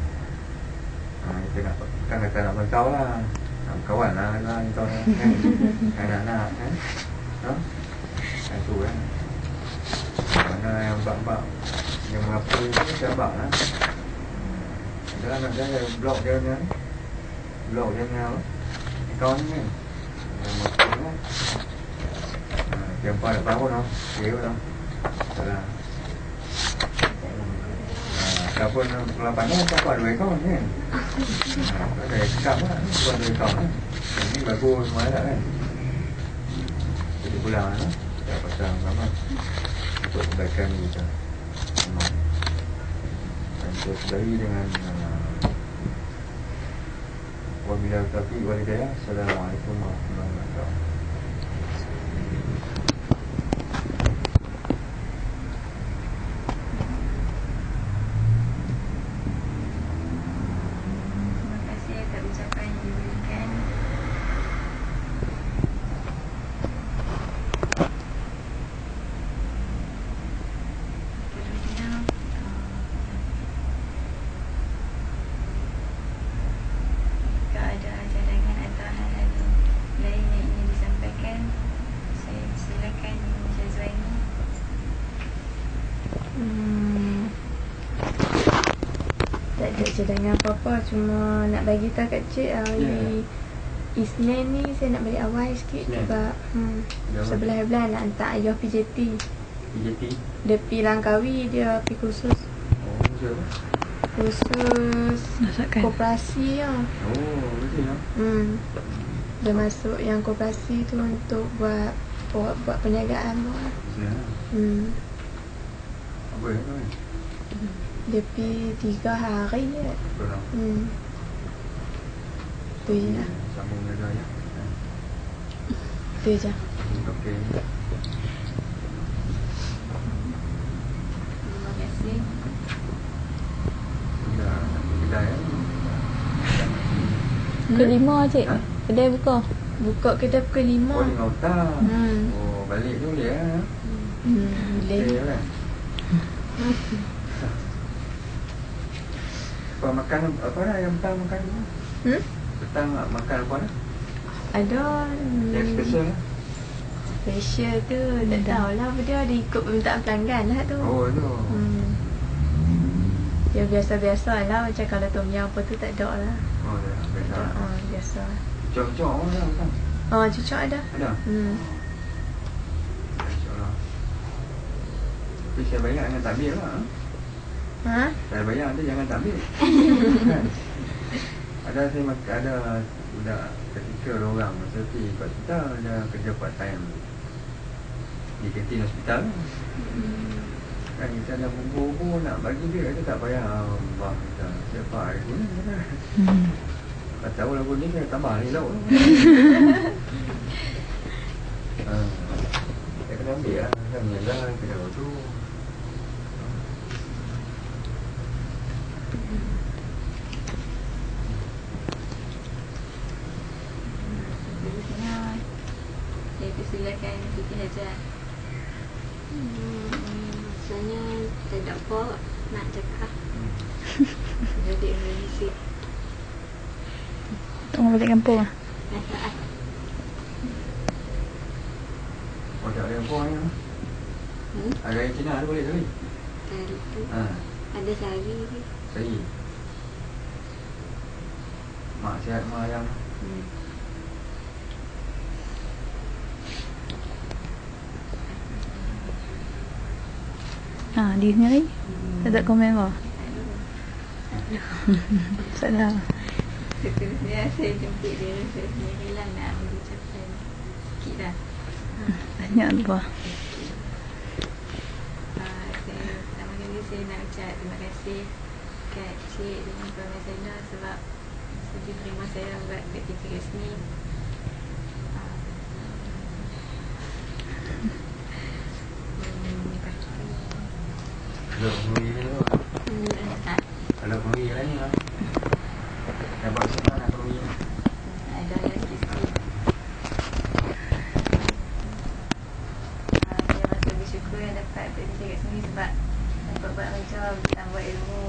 Kita nak kan kata nak berkawan lah, nak berkawan lah kau kan. Anak-anak kan. Itu kan. Mana yang bak-bak yang mengapa tu saya bak lah. Ada anak saya blok dia ni. Blok dia ni akaun ni kan. Tiempo ada tahun no, kira no. Salah. Ataupun kelapannya apa dua ekor kan? Ada ekor lah, bukan dua ekor lah. Ini bagus semua kan? Jadi pulang no, kita pasang sama untuk kebaikan kita. Dan terus dari dengan wabillahi taufiq wal hidayah. Assalamualaikum warahmatullahi wabarakatuh. Terima kasih atas ucapan yang diberikan. Terusnya, jika ada cadangan atau hal-hal lain yang ingin disampaikan, saya silakan Encik Zuhaini. Tak ada cadangan apa-apa. Cuma nak bagi tahu kat cik hari Isnin ni saya nak balik awal sikit. Isnin? Sebab sebelah nak hantar ayah PJT. PJT. Dia pergi Langkawi, dia pergi kursus. Oh, betul apa? Kursus Masakan. koperasi lah. Oh, betul no. Dia masuk yang koperasi tu untuk buat perniagaan tu lah. Betul. Apa ya kan? Dia pergi 3 hari je. Betul no. Tu je lah. Sambung jaga ya. Tu je. Okey. Terima kasih. Dah sampai kedai ya. Pukul 5 cik. Ha? Kedai buka. Buka kedai pukul 5. Oh, 5 petang. Oh, balik tu boleh ya. Boleh. Okey kan. Apa makan apa dah yang petang makan? Petang makan apa dah? Ada Yang special lah. special tu tak tahulah apa dia. Dia ikut permintaan pelanggan lah tu. Oh, tu. Ya biasa-biasa lah. Macam kalau tom yum apa tu tak ada lah. Oh, dah biasa. Biasa. Cocok lah petang. Cucuk ada. Ada. InsyaAllah. Tapi saya bayar jangan tak ambil lah. Saya bayar nanti jangan tak ambil. Kan? Ada saya ada budak ketika orang masa tu kat hospital, dia kerja part time di kantin hospital. Kan kita ada bumbu-bumbu nak bagi dia, kita tak payah bang kita siapa hari ni. Tak tahu lagu ni saya tambah ni lauk. Saya kena ambil lah. Kan jalan kedai tu. Seterusnya, saya persilakan Siti Hajat. Maksudnya tak ada apa nak cakap. Jadi Indonesia Tunggu balik kampung lah. Masalah Oh, tak ada yang buang ni. Ada yang Cina ada boleh tadi. Kali tu Ha, ada sari ni. saya. Mak sihat mak ayam. Dia sendiri tak ada komen apa. Salah. Seterusnya, saya jemput dia. Saya sendirilah nak mengucapkan sikit dah. Banyak apa. Saya pertama kali saya nak ucap terima kasih kat Cik dengan Puan Zainal sebab sudi terima saya buat aktiviti resmi. Ada pengundi ni tu. Ada pengundi lain ni lah. Dapat semua nak pengundi. Ada yang kisi. Saya rasa bersyukur yang dapat berbincang kat sini sebab dapat buat macam tambah ilmu.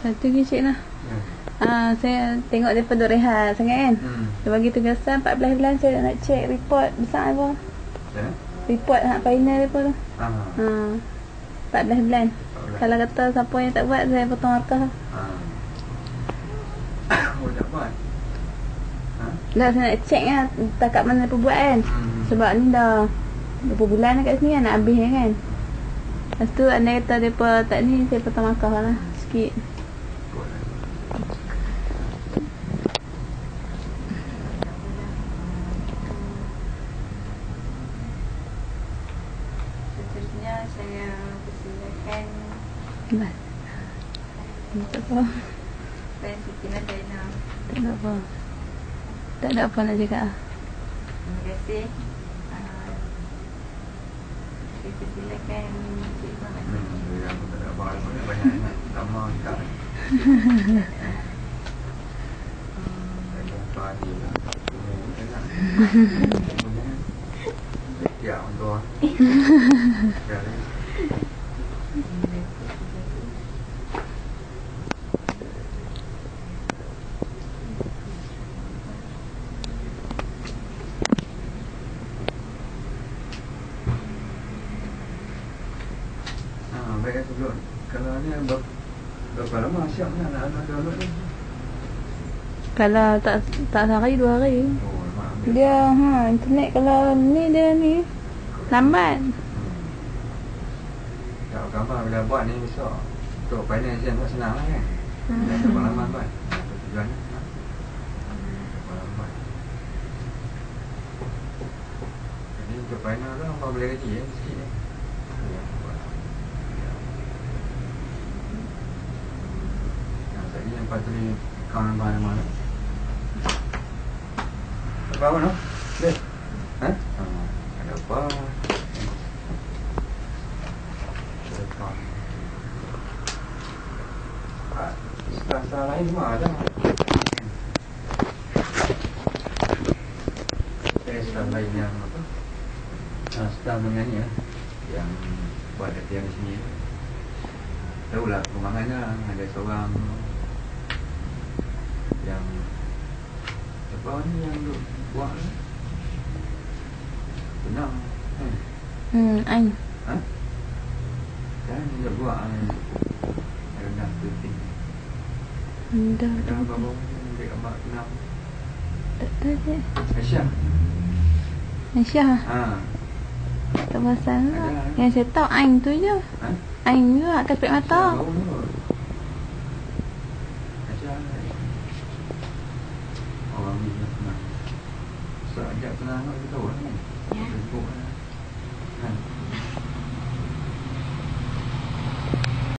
Satu lagi cik lah. Ya. Saya tengok dia duduk rehat sangat kan. Dia bagi tugasan 14 bulan saya nak check report besar apa. Ya. Report hak final dia pun tu. 14 bulan. 14. Kalau kata siapa yang tak buat, saya potong markah. Oh, tak buat. Dah saya nak check lah takat mana dia buat kan. Sebab ni dah berapa bulan dah kat sini kan, nak habis kan. Lepas tu andai kata dia tak ni, saya potong markah lah sikit. Seterusnya saya persilakan Bas. Tak apa. Puan Siti Nadaina. Tak ada apa. Tak ada apa nak cakap lah. Terima kasih. Saya persilakan Cik Muhammad. Yang tak ada banyak lama dekat. Pagi lah. Tiap untuk. Baik sebelum kalau ni berapa lama siap ni nak download ni? Kalau tak sehari 2 hari. Oh, lama. Dia internet kalau ni dia ni lambat. Tak gambar bila buat ni besok. Untuk financial tak senang lah kan. Dah pengalaman buat. Tujuan pengalaman. Jadi untuk final tu apa boleh gaji sikit ni. Yang patut ni kawan mana-mana. Apa no? Deh. Ada apa? Rasa lain semua ada. Rasa lain yang apa? Staf menyanyi ya. Yang buat latihan di sini. Tahulah perkembangannya ada seorang yang apa ni yang buat ni benang Ain. Kan dia buat rendah penting Dah babo dia gambar benang tak tahu je. Aisyah Aisyah. Tak pasal lah. Yang saya tahu Ain tu je. Ain juga kapit mata. Orang ni senang. Sejak senang nak tahu kan. Facebook